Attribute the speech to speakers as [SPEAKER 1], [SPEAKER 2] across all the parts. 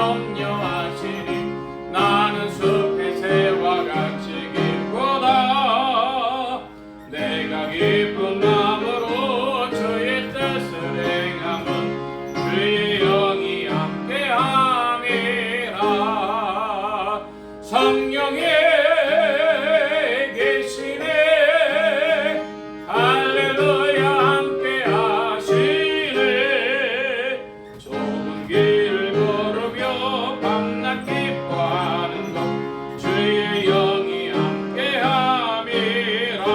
[SPEAKER 1] 염려하시니 나는 숲의 새와 같이 기쁘다. 내가 기쁜 마음으로 주의 뜻을 행함은 주의 영이 함께함이라. 성령이 계시네. 할렐루야 함께 하시네. 좁은 길 걸으며 밤낮 기뻐하는 것 주의 영이 함께 함이라.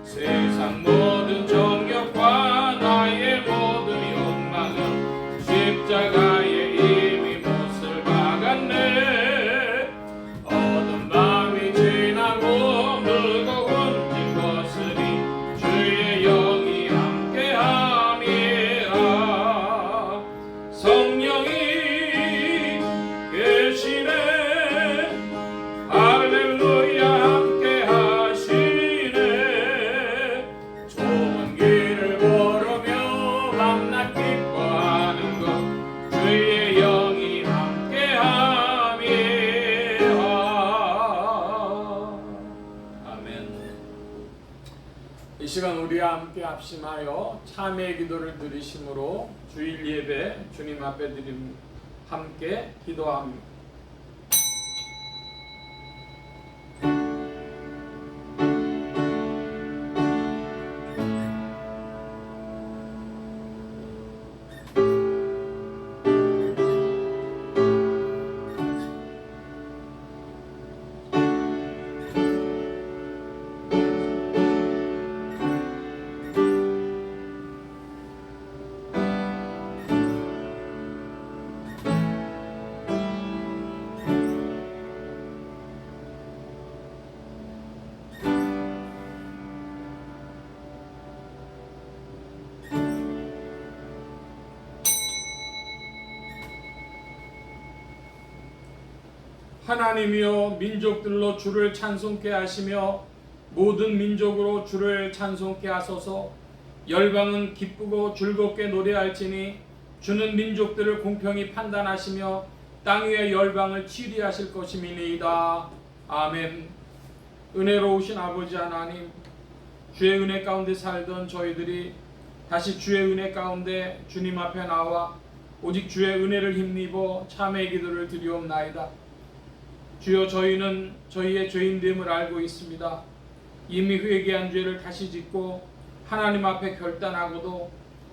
[SPEAKER 1] 세상 모든 정욕과 나의 모든 욕망은 십자가에 이미 못을 박았네. 어두운 밤이 지나고 무거운 짐 벗으니 주의 영이 함께함이라. 성령이 계시네. 할렐루야 함께 하시네. 좁은 길을 걸으며 밤낮 기뻐하는 것 주의 영이 함께함이라. 아멘. 이 시간 우리와 함께 합심하여 참회의 기도를 드리심으로 주일 예배 주님 앞에 드림 함께 기도합니다. 하나님이여 민족들로 주를 찬송케 하시며 모든 민족으로 주를 찬송케 하소서. 열방은 기쁘고 즐겁게 노래할지니 주는 민족들을 공평히 판단하시며 땅 위의 열방을 치리하실 것임이니이다. 아멘. 은혜로우신 아버지 하나님, 주의 은혜 가운데 살던 저희들이 다시 주의 은혜 가운데 주님 앞에 나와 오직 주의 은혜를 힘입어 참회의 기도를 드리옵나이다. 주여, 저희는 저희의 죄인됨을 알고 있습니다. 이미 회개한 죄를 다시 짓고 하나님 앞에 결단하고도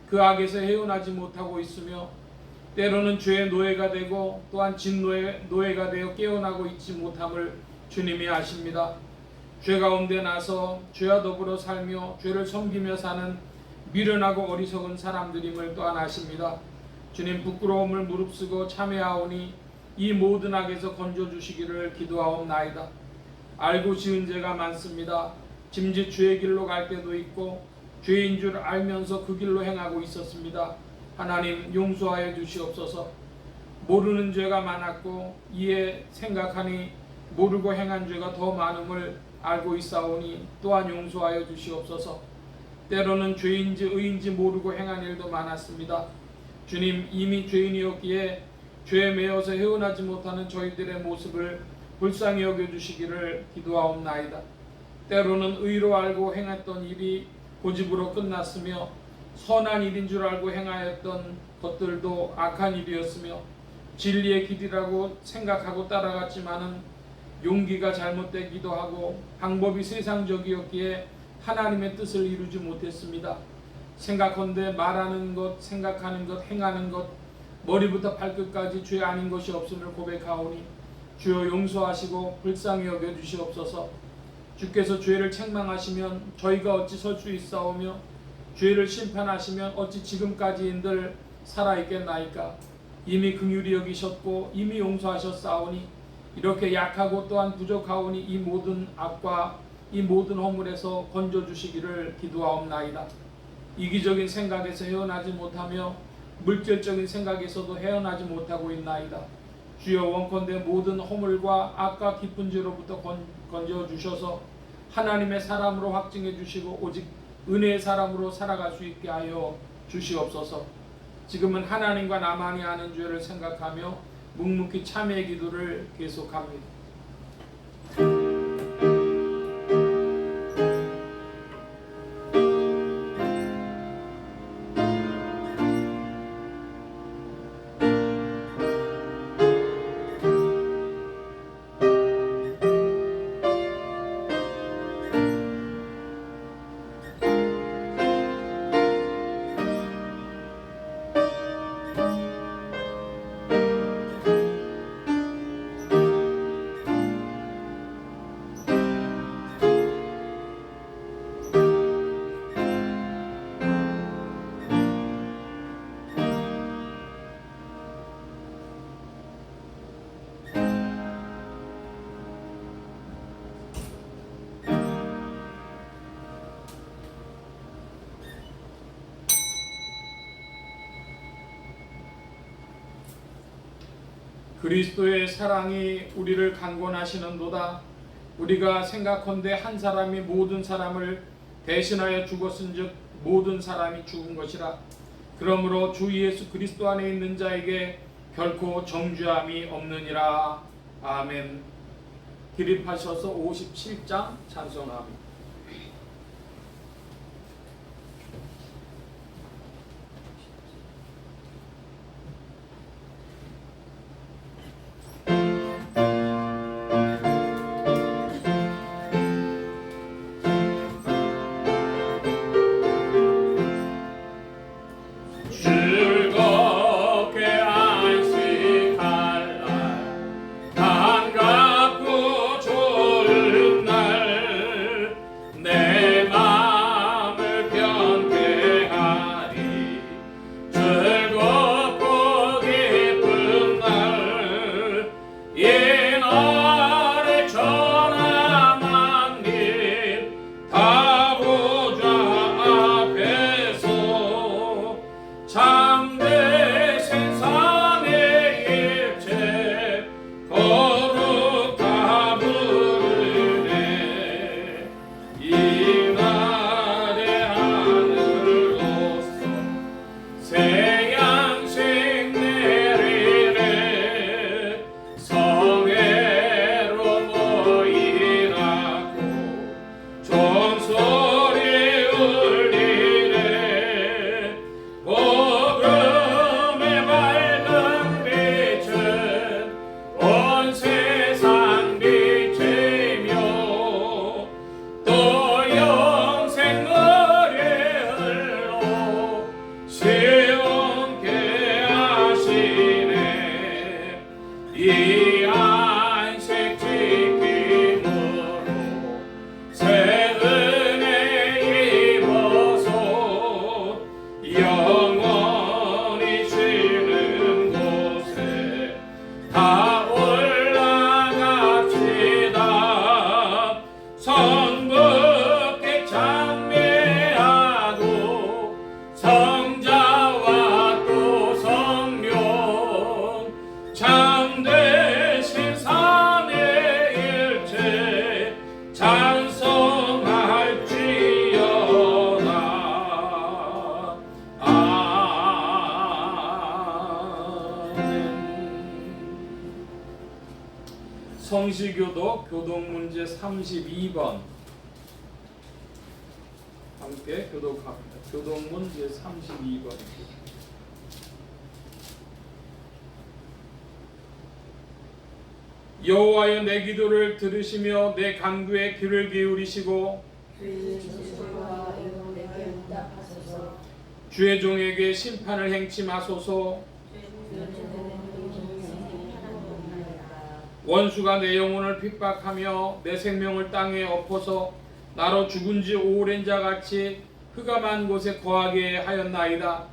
[SPEAKER 1] 그 악에서 헤어나지 못하고 있으며 때로는 죄의 노예가 되고 또한 진노예가 되어 깨어나고 있지 못함을 주님이 아십니다. 죄 가운데 나서 죄와 더불어 살며 죄를 섬기며 사는 미련하고 어리석은 사람들임을 또한 아십니다. 주님, 부끄러움을 무릅쓰고 참회하오니 이 모든 악에서 건져주시기를 기도하옵나이다. 알고 지은 죄가 많습니다. 짐짓 죄의 길로 갈 때도 있고 죄인 줄 알면서 그 길로 행하고 있었습니다. 하나님, 용서하여 주시옵소서. 모르는 죄가 많았고 이에 생각하니 모르고 행한 죄가 더 많음을 알고 있사오니 또한 용서하여 주시옵소서. 때로는 죄인지 의인지 모르고 행한 일도 많았습니다. 주님, 이미 죄인이었기에 죄에 매여서 헤어나지 못하는 저희들의 모습을 불쌍히 여겨주시기를 기도하옵나이다. 때로는 의로 알고 행했던 일이 고집으로 끝났으며 선한 일인 줄 알고 행하였던 것들도 악한 일이었으며 진리의 길이라고 생각하고 따라갔지만은 용기가 잘못되기도 하고 방법이 세상적이었기에 하나님의 뜻을 이루지 못했습니다. 생각컨대 말하는 것, 생각하는 것, 행하는 것 머리부터 발끝까지 죄 아닌 것이 없음을 고백하오니 주여 용서하시고 불쌍히 여겨주시옵소서. 주께서 죄를 책망하시면 저희가 어찌 설 수 있사오며 죄를 심판하시면 어찌 지금까지인들 살아있겠나이까. 이미 긍휼히 여기셨고 이미 용서하셨사오니 이렇게 약하고 또한 부족하오니 이 모든 악과 이 모든 허물에서 건져주시기를 기도하옵나이다. 이기적인 생각에서 헤어나지 못하며 물질적인 생각에서도 헤어나지 못하고 있나이다. 주여, 원컨대 모든 허물과 악과 깊은 죄로부터 건져주셔서 하나님의 사람으로 확증해 주시고 오직 은혜의 사람으로 살아갈 수 있게 하여 주시옵소서. 지금은 하나님과 나만이 아는 죄를 생각하며 묵묵히 참회의 기도를 계속합니다. 그리스도의 사랑이 우리를 강권하시는도다. 우리가 생각컨대 한 사람이 모든 사람을 대신하여 죽었은즉 모든 사람이 죽은 것이라. 그러므로 주 예수 그리스도 안에 있는 자에게 결코 정죄함이 없느니라. 아멘. 기립하셔서 57장 찬송합니다. 성시교도 교독문제 32번 함께 교독합니다. 교독문제 32번. 여호와여 내 기도를 들으시며 내 간구에 귀를 기울이시고 주의 종에게 심판을 행치 마소서. 원수가 내 영혼을 핍박하며 내 생명을 땅에 엎어서 나로 죽은 지 오랜 자같이 흑암한 곳에 거하게 하였나이다.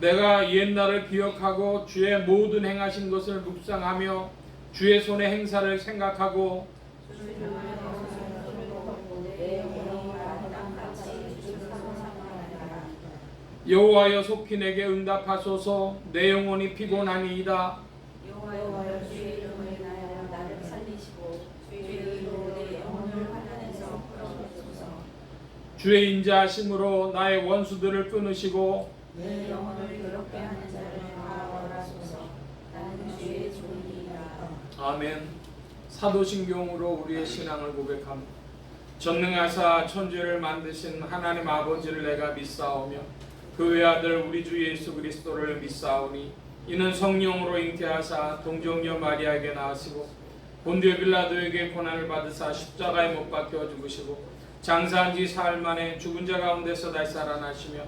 [SPEAKER 1] 내가 옛날을 기억하고 주의 모든 행하신 것을 묵상하며 주의 손의 행사를 생각하고 여호와여 속히 내게 응답하소서. 내 영혼이 피곤하니이다.
[SPEAKER 2] 여호와여 주의 이름을 인하여 나를 살리시고 주의 의로 내 영혼을 환난에서 풀어주소서.
[SPEAKER 1] 주의 인자하심으로 나의 원수들을 끊으시고
[SPEAKER 2] 내 영혼을 괴롭게 하는 자를 막아버리소서. 나는 주의 종이니라.
[SPEAKER 1] 아멘. 사도신경으로 우리의 신앙을 고백합니다. 전능하사 천지를 만드신 하나님 아버지를 내가 믿사오며 그 외아들 우리 주 예수 그리스도를 믿사오니 이는 성령으로 잉태하사 동정녀 마리아에게 나으시고 본디오 빌라도에게 고난을 받으사 십자가에 못 박혀 죽으시고 장사한 지 사흘 만에 죽은 자 가운데서 다시 살아나시며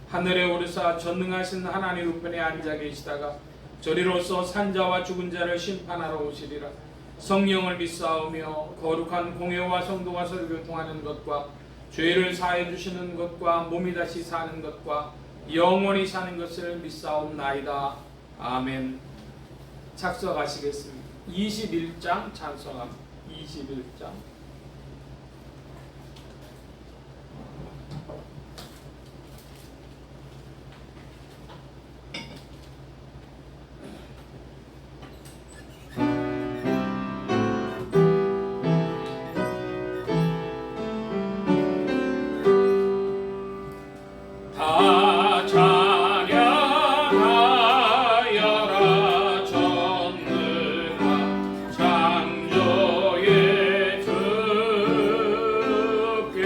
[SPEAKER 1] 하늘에 오르사 전능하신 하나님 우편에 앉아 계시다가 저리로서 산자와 죽은 자를 심판하러 오시리라. 성령을 믿사오며 거룩한 공회와 성도가 서로 교통하는 것과 죄를 사해 주시는 것과 몸이 다시 사는 것과 영원히 사는 것을 믿사옵나이다. 아멘. 작성하시겠습니다. 21장 찬송합니다. 21장. 다 찬양하여라 전능한 창조의 주께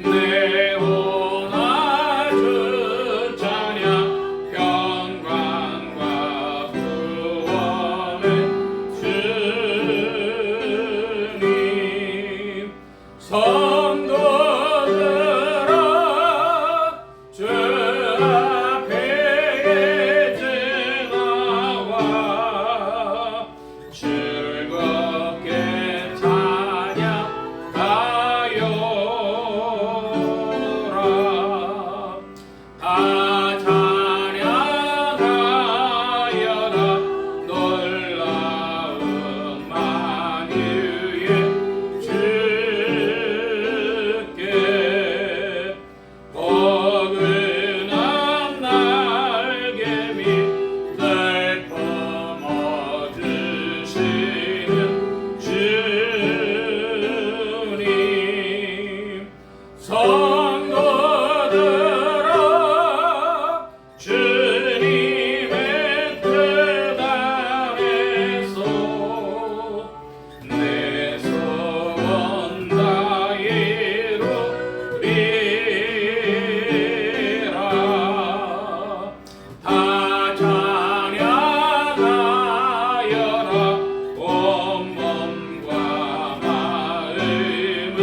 [SPEAKER 1] 내 오늘 주 찬양 평강과 구원의 주님 성도들아 주 앞에 이제 나와 즐겁게 찬양하여라. 다 찬양하여라 놀라운 만유의 주께 포근한 날개 밑 날 품어주시는 주님 성도들아 주님의 뜻 안에서 내 소원 다 이루리라. 다 찬양하여라 온 몸과 마음을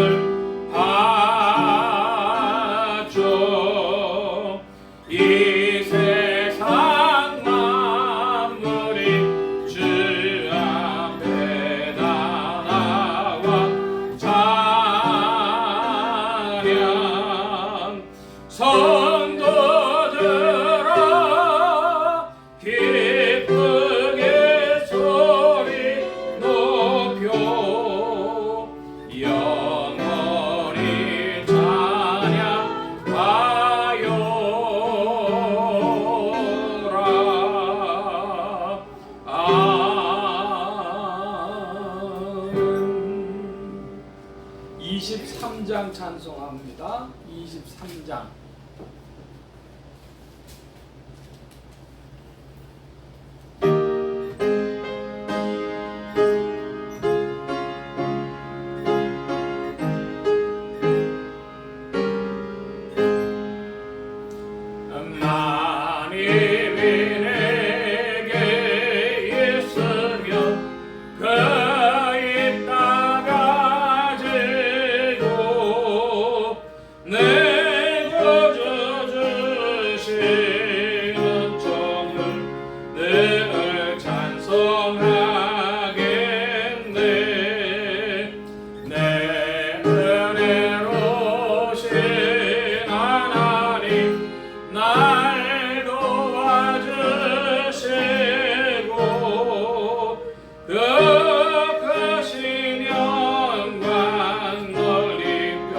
[SPEAKER 1] 바쳐 이 세상 만물이 주 앞에 다 나와 찬양 성도들아 기쁘게 소리 높여 영원히 찬양하여라. 아멘. 23장 찬송합니다. 23장. 하나님이 내게 있으며 그 입 다가지고 내 구주 주시는 정을 늘 찬송하겠네. 내 은혜로우신 하나님 날 도와주시고 그 크신 영광 넓히며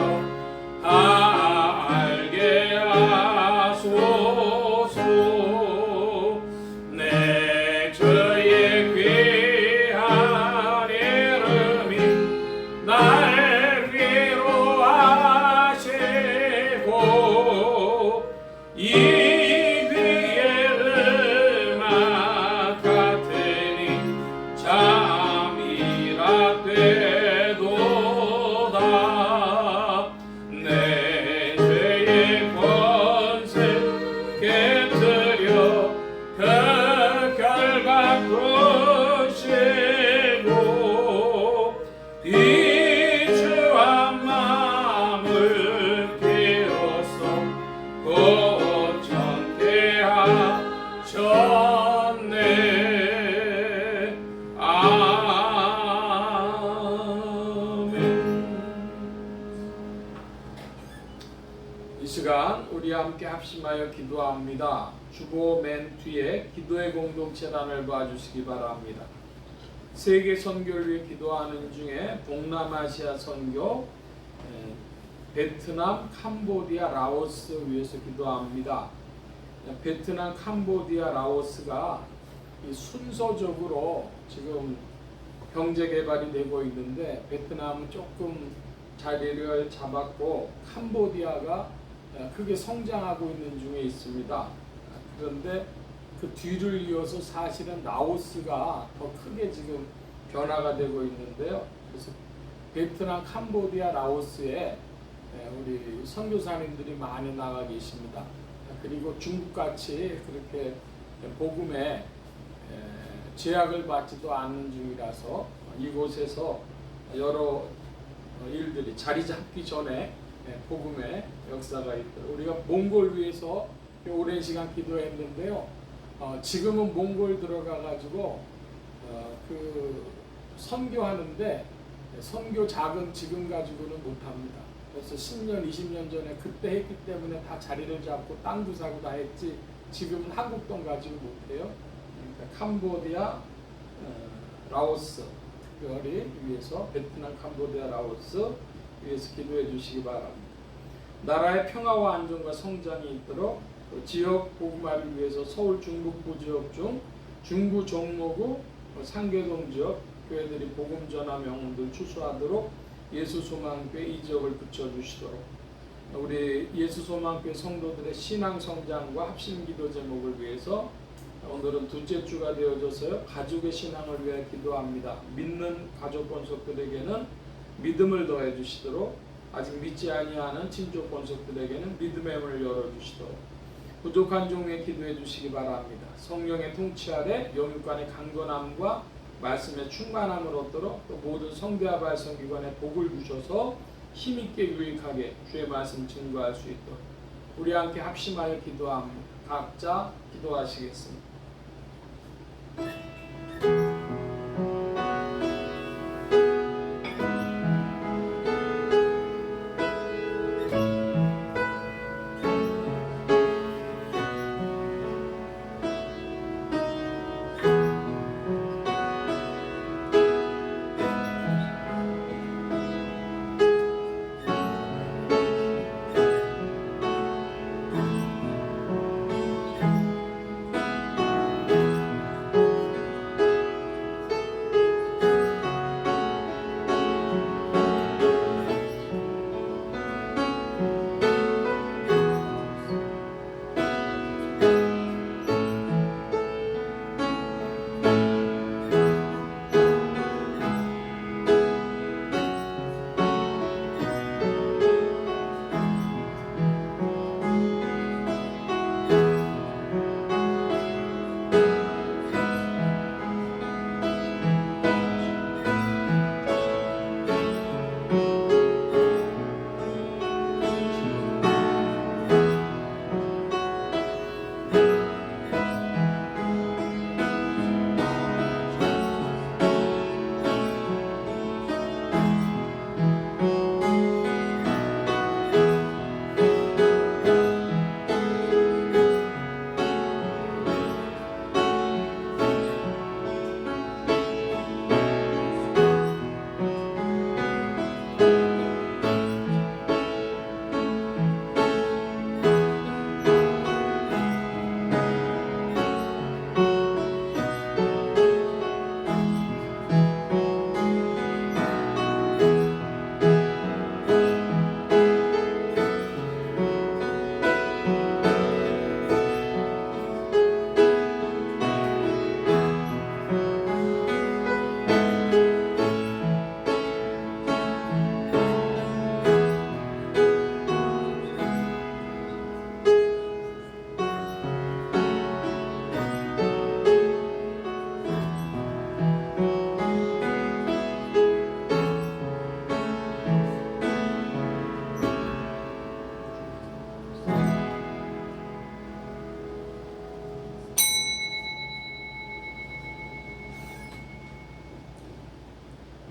[SPEAKER 1] 이 시간 우리 함께 합심하여 기도합니다. 주보 맨 뒤에 기도의 공동체란을 봐주시기 바랍니다. 세계 선교를 위해 기도하는 중에 동남아시아 선교, 베트남, 캄보디아, 라오스 위해서 기도합니다. 베트남, 캄보디아, 라오스가 이 순서적으로 지금 경제 개발이 되고 있는데 베트남은 조금 자리를 잡았고 캄보디아가 크게 성장하고 있는 중에 있습니다. 그런데 그 뒤를 이어서 사실은 라오스가 더 크게 지금 변화가 되고 있는데요. 그래서 베트남, 캄보디아, 라오스에 우리 선교사님들이 많이 나가 계십니다. 그리고 중국같이 그렇게 복음에 제약을 받지도 않는 중이라서 이곳에서 여러 일들이 자리 잡기 전에 복음의 역사가 있더라고요. 우리가 몽골 위해서 오랜 시간 기도했는데요. 지금은 몽골 들어가 가지고 그 선교하는데 선교 자금 지금 가지고는 못합니다. 그래서 10년, 20년 전에 그때 했기 때문에 다 자리를 잡고 땅도 사고 다 했지 지금은 한국 돈 가지고 못해요. 그러니까 캄보디아, 라오스 특별히 위해서 베트남, 캄보디아, 라오스 위해서 기도해 주시기 바랍니다. 나라의 평화와 안정과 성장이 있도록 지역 복음화를 위해서 서울 중북부 지역 중 중구 종로구 상계동 지역 교회들이 복음 전화 명문들 추수하도록 예수소망교회 이 지역을 붙여주시도록 우리 예수소망교회 성도들의 신앙 성장과 합심기도 제목을 위해서 오늘은 둘째 주가 되어져서요. 가족의 신앙을 위해 기도합니다. 믿는 가족 권속들에게는 믿음을 더해 주시도록 아직 믿지 아니하는 친족 권속들에게는 믿음의 문을 열어주시도록 부족한 종에 기도해 주시기 바랍니다. 성령의 통치 아래 영육간의 강건함과 말씀의 충만함을 얻도록 또 모든 성대와 발성기관에 복을 주셔서 힘있게 유익하게 주의 말씀 증거할 수 있도록 우리 함께 합심하여 기도합니다. 각자 기도하시겠습니다.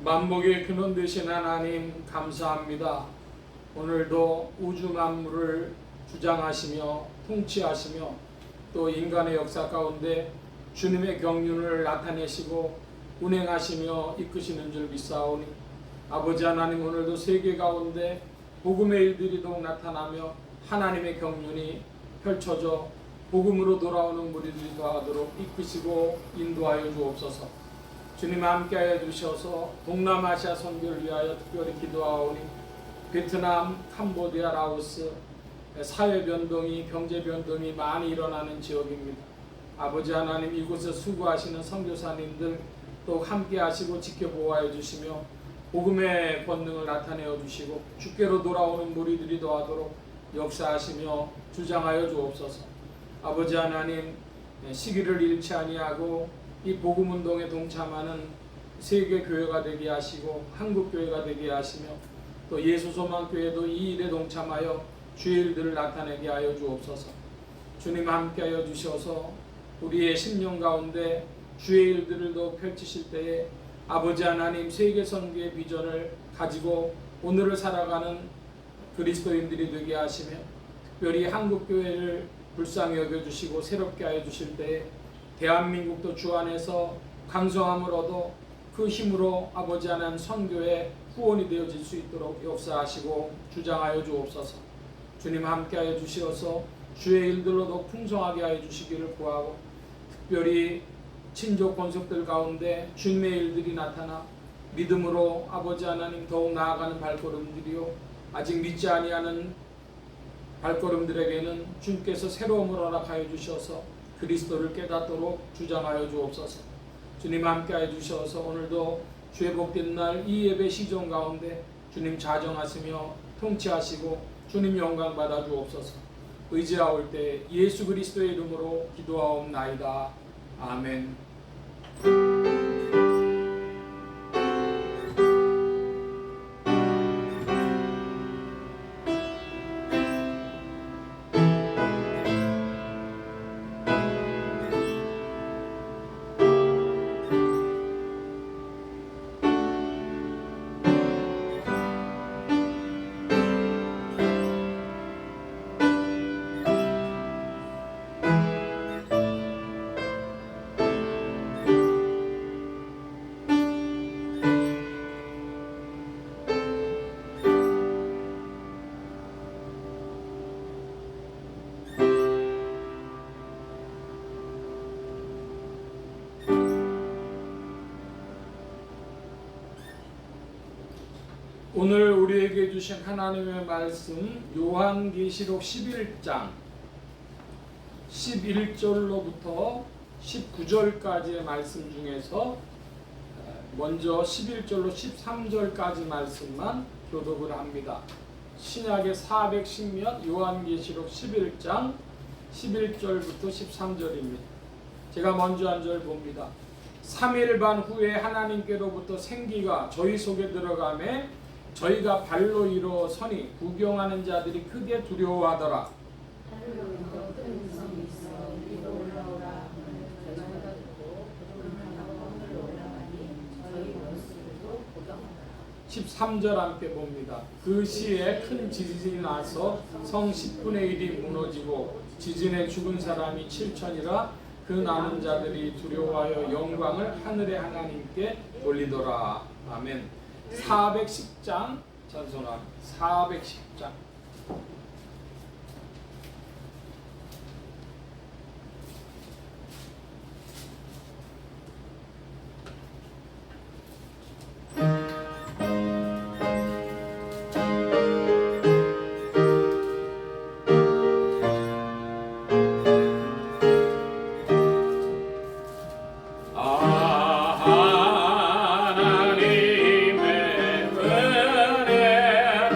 [SPEAKER 1] 만복의 근원 되신 하나님 감사합니다. 오늘도 우주 만물을 주장하시며 통치하시며 또 인간의 역사 가운데 주님의 경륜을 나타내시고 운행하시며 이끄시는 줄 믿사오니 아버지 하나님, 오늘도 세계 가운데 복음의 일들이 더욱 나타나며 하나님의 경륜이 펼쳐져 복음으로 돌아오는 무리들이 더하도록 이끄시고 인도하여 주옵소서. 주님 함께하여 주셔서 동남아시아 선교를 위하여 특별히 기도하오니 베트남, 캄보디아, 라오스 사회 변동이, 경제 변동이 많이 일어나는 지역입니다. 아버지 하나님, 이곳에 수고하시는 선교사님들 또 함께 하시고 지켜보호하여 주시며 복음의 권능을 나타내어 주시고 주께로 돌아오는 무리들이 더하도록 역사하시며 주장하여 주옵소서. 아버지 하나님, 시기를 잃지 아니하고 이 복음 운동에 동참하는 세계 교회가 되게 하시고 한국 교회가 되게 하시며 또 예수소망교회도 이 일에 동참하여 주의 일들을 나타내게 하여 주옵소서. 주님 함께하여 주셔서 우리의 심령 가운데 주의 일들을 더욱 펼치실 때에 아버지 하나님, 세계 선교의 비전을 가지고 오늘을 살아가는 그리스도인들이 되게 하시며 특별히 한국 교회를 불쌍히 여겨주시고 새롭게 하여 주실 때에 대한민국도 주 안에서 강성함을 얻어 그 힘으로 아버지 하나님 선교의 후원이 되어질 수 있도록 역사하시고 주장하여 주옵소서. 주님 함께하여 주시어서 주의 일들로 더 풍성하게 하여 주시기를 구하고 특별히 친족 권속들 가운데 주님의 일들이 나타나 믿음으로 아버지 하나님 더욱 나아가는 발걸음들이요, 아직 믿지 아니하는 발걸음들에게는 주님께서 새로움을 허락하여 주셔서 그리스도를 깨닫도록 주장하여 주옵소서. 주님 함께하여 주셔서 오늘도 주의 복된 날 이 예배 시종 가운데 주님 자정하시며 통치하시고 주님 영광 받아 주옵소서. 의지하올 때 예수 그리스도의 이름으로 기도하옵나이다. 아멘. 오늘 우리에게 주신 하나님의 말씀 요한계시록 11장 11절로부터 19절까지의 말씀 중에서 먼저 11절로 13절까지 말씀만 교독을 합니다. 신약의 410면 요한계시록 11장 11절부터 13절입니다. 제가 먼저 한 절 봅니다. 3일 반 후에 하나님께로부터 생기가 저희 속에 들어가매 저희가 발로 일어서니 구경하는 자들이 크게 두려워하더라. 13절 함께 봅니다. 그 시에 큰 지진이 나서 성 10분의 1이 무너지고 지진에 죽은 사람이 7천이라 그 남은 자들이 두려워하여 영광을 하늘의 하나님께 돌리더라. 아멘. 410장 찬송합니다. 410장.
[SPEAKER 3] 하나님의 은혜로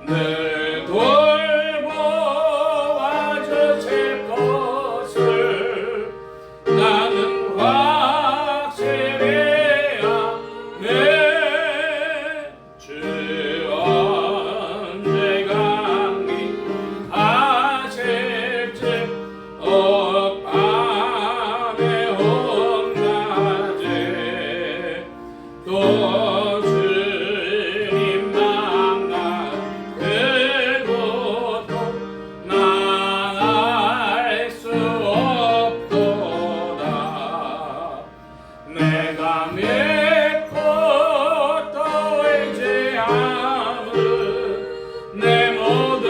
[SPEAKER 1] 늘 돌보아 주실 것을 나는 확실해야 내 주 언제 강림하실지 밤에 온낮에 또 주님 만나 그 고통 나갈 수 없도다. 내가 믿고 또 의지함은 내 모든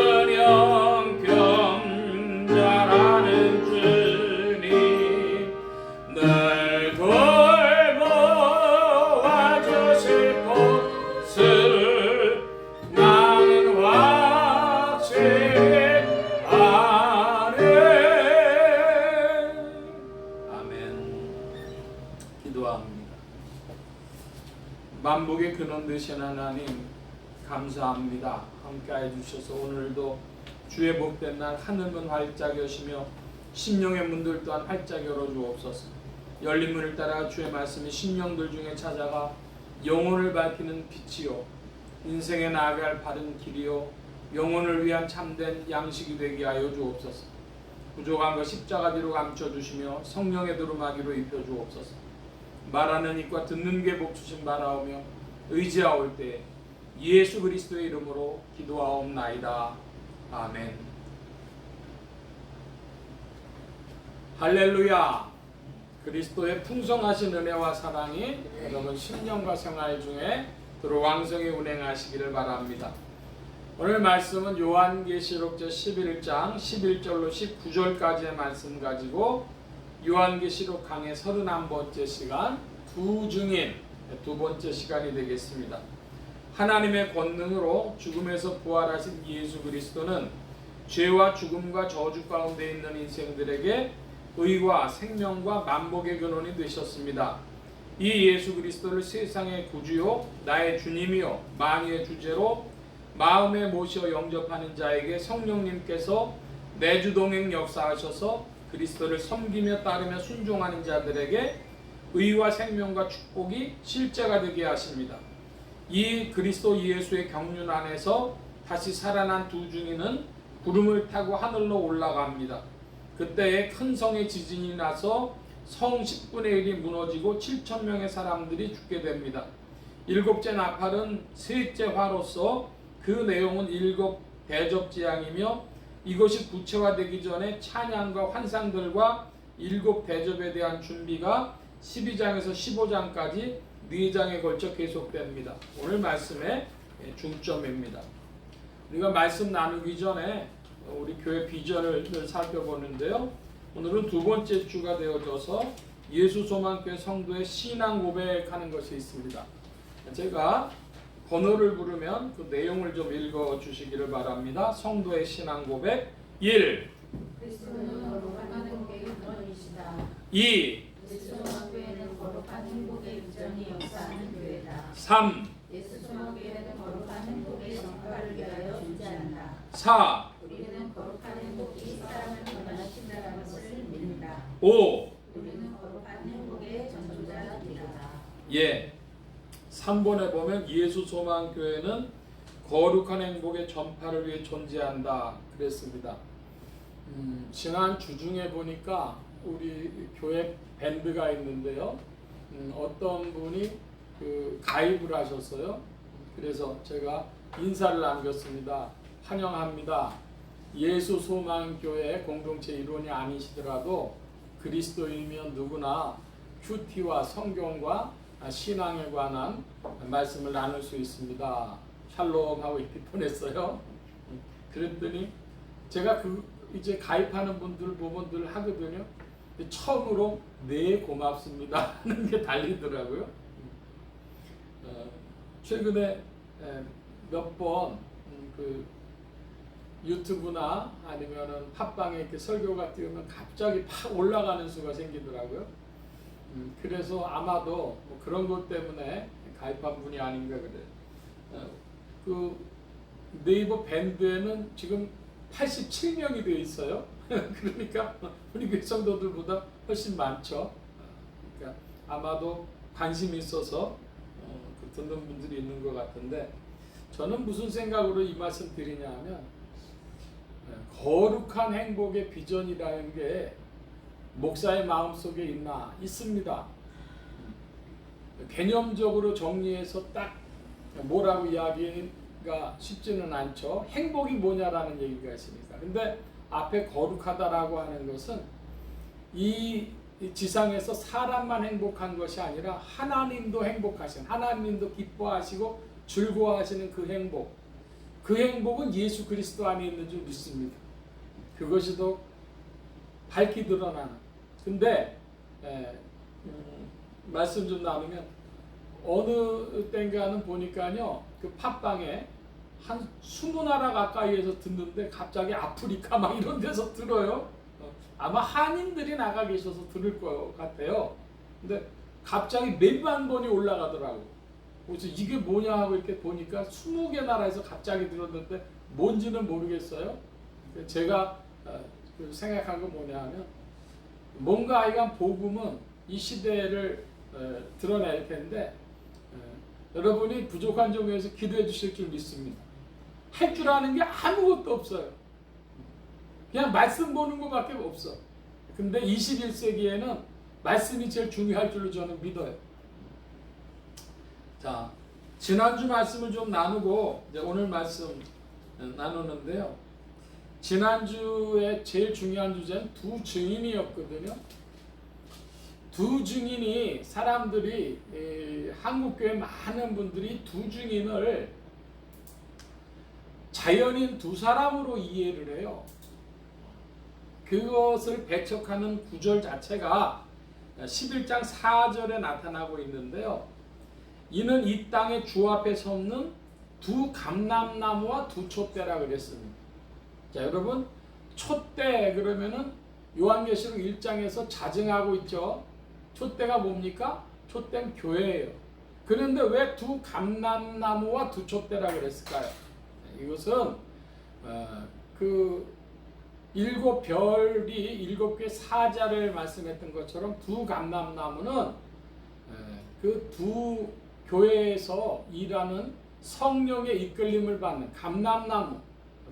[SPEAKER 1] 형편자라는 주님 늘 돌보아 주실 것을 나는 확신하네. 아멘. 기도합니다. 만복의 근원 되신 하나님 감사합니다. 함께해 주셔서 오늘도 주의 복된 날 하늘문 활짝 여시며 심령의 문들 또한 활짝 열어주옵소서. 열린 문을 따라 주의 말씀이 심령들 중에 찾아가 영혼을 밝히는 빛이요 인생에 나아갈 바른 길이요 영혼을 위한 참된 양식이 되게 하여 주옵소서. 부족한 것 십자가 뒤로 감춰주시며 성령의 두루마기로 입혀주옵소서. 말하는 입과 듣는 게 복주신 바라오며 의지하올 때 예수 그리스도의 이름으로 기도하옵나이다. 아멘. 할렐루야. 그리스도의 풍성하신 은혜와 사랑이 여러분 심령과 생활 중에 도로 왕성히 운행하시기를 바랍니다. 오늘 말씀은 요한계시록 제11장 11절로 19절까지의 말씀 가지고 요한계시록 강의 31번째 시간 두 중인 두 번째 시간이 되겠습니다. 하나님의 권능으로 죽음에서 부활하신 예수 그리스도는 죄와 죽음과 저주 가운데 있는 인생들에게 의와 생명과 만복의 근원이 되셨습니다. 이 예수 그리스도를 세상의 구주요 나의 주님이요 만유의 주제로 마음에 모셔 영접하는 자에게 성령님께서 내주동행 역사하셔서 그리스도를 섬기며 따르며 순종하는 자들에게 의와 생명과 축복이 실제가 되게 하십니다. 이 그리스도 예수의 경륜 안에서 다시 살아난 두 중인은 구름을 타고 하늘로 올라갑니다. 그때에 큰 성의 지진이 나서 성 10분의 1이 무너지고 7,000명의 사람들이 죽게 됩니다. 일곱째 나팔은 셋째 화로서 그 내용은 일곱 대접재앙이며 이것이 구체화되기 전에 찬양과 환상들과 일곱 대접에 대한 준비가 12장에서 15장까지 4장에 걸쳐 계속됩니다. 오늘 말씀의 중점입니다. 우리가 말씀 나누기 전에 우리 교회 비전을 살펴보는데요. 오늘은 두 번째 주가 되어져서 예수소망교회 성도의 신앙 고백하는 것이 있습니다. 제가 번호를 부르면 그 내용을 좀 읽어 주시기를 바랍니다. 성도의 신앙 고백 1.
[SPEAKER 2] 그리스도는 거룩한 행복의 근원이시다.
[SPEAKER 1] 2.
[SPEAKER 2] 예수소망교회는 거룩한 행복의 비전이 역사하는 교회다.
[SPEAKER 1] 3.
[SPEAKER 2] 예수소망교회는 거룩한 행복의 전파를 위하여 존재한다.
[SPEAKER 1] 4.
[SPEAKER 2] 우리는 거룩한 행복이 사람을 변화시킨다는 것을 믿는다.
[SPEAKER 1] 5.
[SPEAKER 2] 우리는 거룩한 행복의 전조자들이다.
[SPEAKER 1] 예. 3번에 보면 예수소망교회는 거룩한 행복의 전파를 위해 존재한다 그랬습니다. 지난 주중에 보니까 우리 교회 밴드가 있는데요. 어떤 분이 가입을 하셨어요. 그래서 제가 인사를 남겼습니다. 환영합니다. 예수소망교회 공동체 일원이 아니시더라도 그리스도인이면 누구나 큐티와 성경과 신앙에 관한 말씀을 나눌 수 있습니다. 샬롬 하고 이렇게 보냈어요. 그랬더니 제가 이제 가입하는 분들 보면 늘 하거든요. 처음으로 네 고맙습니다 하는 게 달리더라고요. 최근에 몇 번 그 유튜브나 아니면은 팟빵에 이렇게 설교가 띄우면 갑자기 팍 올라가는 수가 생기더라고요. 그래서 아마도 뭐 그런 것 때문에 가입한 분이 아닌가 그래요. 네이버 밴드에는 지금 87명이 되어 있어요. 그러니까 우리 교회 성도들보다 훨씬 많죠. 그러니까 아마도 관심이 있어서 듣는 분들이 있는 것 같은데, 저는 무슨 생각으로 이 말씀 드리냐 하면, 거룩한 행복의 비전이라는 게 목사의 마음속에 있나? 있습니다. 개념적으로 정리해서 딱 뭐라고 이야기가 쉽지는 않죠. 행복이 뭐냐라는 얘기가 있으니까. 근데 앞에 거룩하다라고 하는 것은 이 지상에서 사람만 행복한 것이 아니라 하나님도 행복하신, 하나님도 기뻐하시고 즐거워하시는 그 행복, 그 행복은 예수 그리스도 안에 있는 줄 믿습니다. 그것이 더 밝히 드러나는. 근데 말씀 좀 나누면, 어느 땐가는 보니까요, 그 팟빵에 한 20나라 가까이에서 듣는데 갑자기 아프리카 막 이런 데서 들어요. 아마 한인들이 나가 계셔서 들을 것 같아요. 근데 갑자기 몇만 번이 올라가더라고. 그래서 이게 뭐냐 하고 이렇게 보니까 20개 나라에서 갑자기 들었는데 뭔지는 모르겠어요. 제가 생각한 건 뭐냐 하면, 뭔가 하여간 복음은 이 시대를 드러낼 텐데, 여러분이 부족한 점에 대해서 기도해 주실 줄 믿습니다. 할 줄 아는 게 아무것도 없어요. 그냥 말씀 보는 것밖에 없어. 근데 21세기에는 말씀이 제일 중요할 줄로 저는 믿어요. 자, 지난주 말씀을 좀 나누고 이제 오늘 말씀 나누는데요. 지난주에 제일 중요한 주제는 두 증인이었거든요. 두 증인이, 사람들이, 한국교회 많은 분들이 두 증인을 자연인 두 사람으로 이해를 해요. 그것을 배척하는 구절 자체가 11장 4절에 나타나고 있는데요. 이는 이 땅의 주 앞에 섰는 두 감람나무와 두 촛대라 그랬습니다. 자, 여러분, 촛대 그러면은 요한계시록 1장에서 자증하고 있죠. 촛대가 뭡니까? 촛대는 교회예요. 그런데 왜 두 감람나무와 두 촛대라 그랬을까요? 이것은 그 일곱 별이 일곱 개의 사자를 말씀했던 것처럼 두 감람나무는 그 두 교회에서 일하는 성령의 이끌림을 받는 감람나무,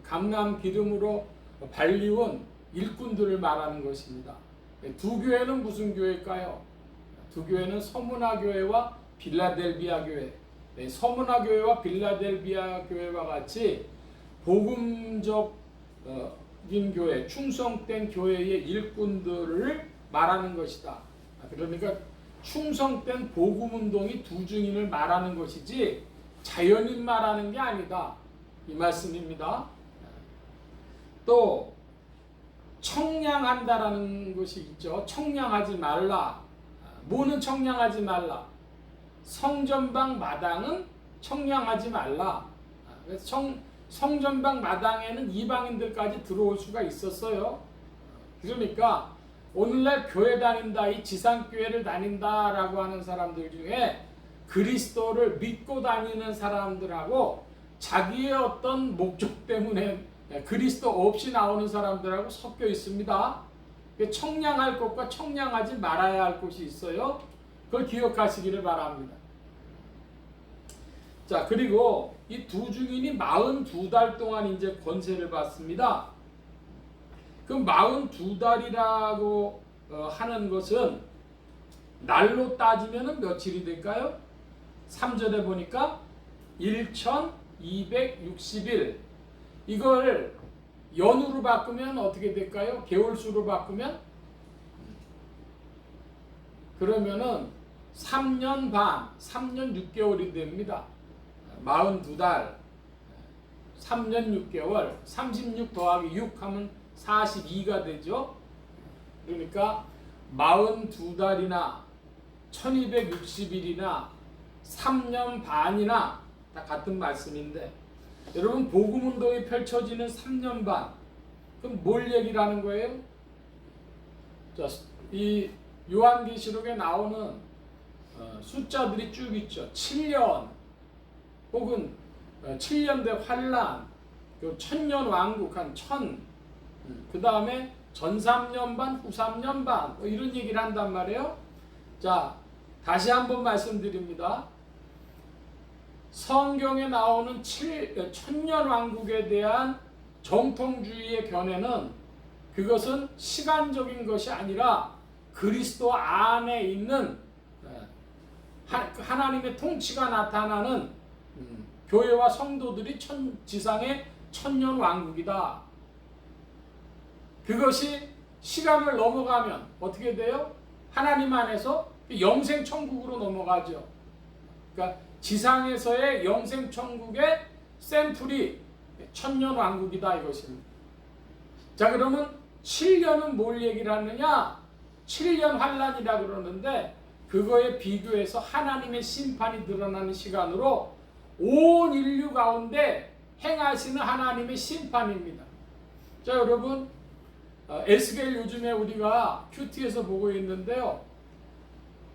[SPEAKER 1] 감람 기름으로 발리운 일꾼들을 말하는 것입니다. 두 교회는 무슨 교회일까요? 두 교회는 서문화 교회와 빌라델비아 교회. 서문화 교회와 빌라델비아 교회와 같이 복음적인 교회, 충성된 교회의 일꾼들을 말하는 것이다. 그러니까 충성된 복음운동이 두 증인을 말하는 것이지 자연인 말하는 게 아니다, 이 말씀입니다. 또 청량한다라는 것이 있죠. 청량하지 말라. 뭐는 청량하지 말라? 성전방 마당은 청량하지 말라. 그래서 성전방 마당에는 이방인들까지 들어올 수가 있었어요. 그러니까 오늘날 교회 다닌다, 이 지상교회를 다닌다라고 하는 사람들 중에 그리스도를 믿고 다니는 사람들하고 자기의 어떤 목적 때문에 그리스도 없이 나오는 사람들하고 섞여 있습니다. 청량할 것과 청량하지 말아야 할 것이 있어요. 그걸 기억하시기를 바랍니다. 자, 그리고 이 두 증인이 42달 동안 이제 권세를 받습니다. 그 42달이라고 하는 것은 날로 따지면 며칠이 될까요? 3절에 보니까 1260일. 이걸 연으로 바꾸면 어떻게 될까요? 개월수로 바꾸면? 그러면은 3년 반, 3년 6개월이 됩니다. 42달, 3년 6개월, 36 더하기 6 하면 42가 되죠. 그러니까 42달이나 1260일이나 3년 반이나 다 같은 말씀인데, 여러분, 복음운동이 펼쳐지는 3년 반, 그럼 뭘 얘기를 하는 거예요? 자, 이 요한계시록에 나오는 숫자들이 쭉 있죠. 7년 혹은 7년대 환란, 그 천년 왕국 한 그 다음에 전 3년 반, 후 3년 반, 뭐 이런 얘기를 한단 말이에요. 자, 다시 한번 말씀드립니다. 성경에 나오는 천년 왕국에 대한 정통주의의 견해는 그것은 시간적인 것이 아니라 그리스도 안에 있는 하나님의 통치가 나타나는 교회와 성도들이 지상의 천년 왕국이다. 그것이 시간을 넘어가면 어떻게 돼요? 하나님 안에서 영생 천국으로 넘어가죠. 그러니까 지상에서의 영생 천국의 샘플이 천년 왕국이다 이것입니다. 자, 그러면 7년은 뭘 얘기를 하느냐? 7년 환란이라 그러는데 그거에 비교해서 하나님의 심판이 드러나는 시간으로 온 인류 가운데 행하시는 하나님의 심판입니다. 자, 여러분, 에스겔 요즘에 우리가 큐티에서 보고 있는데요.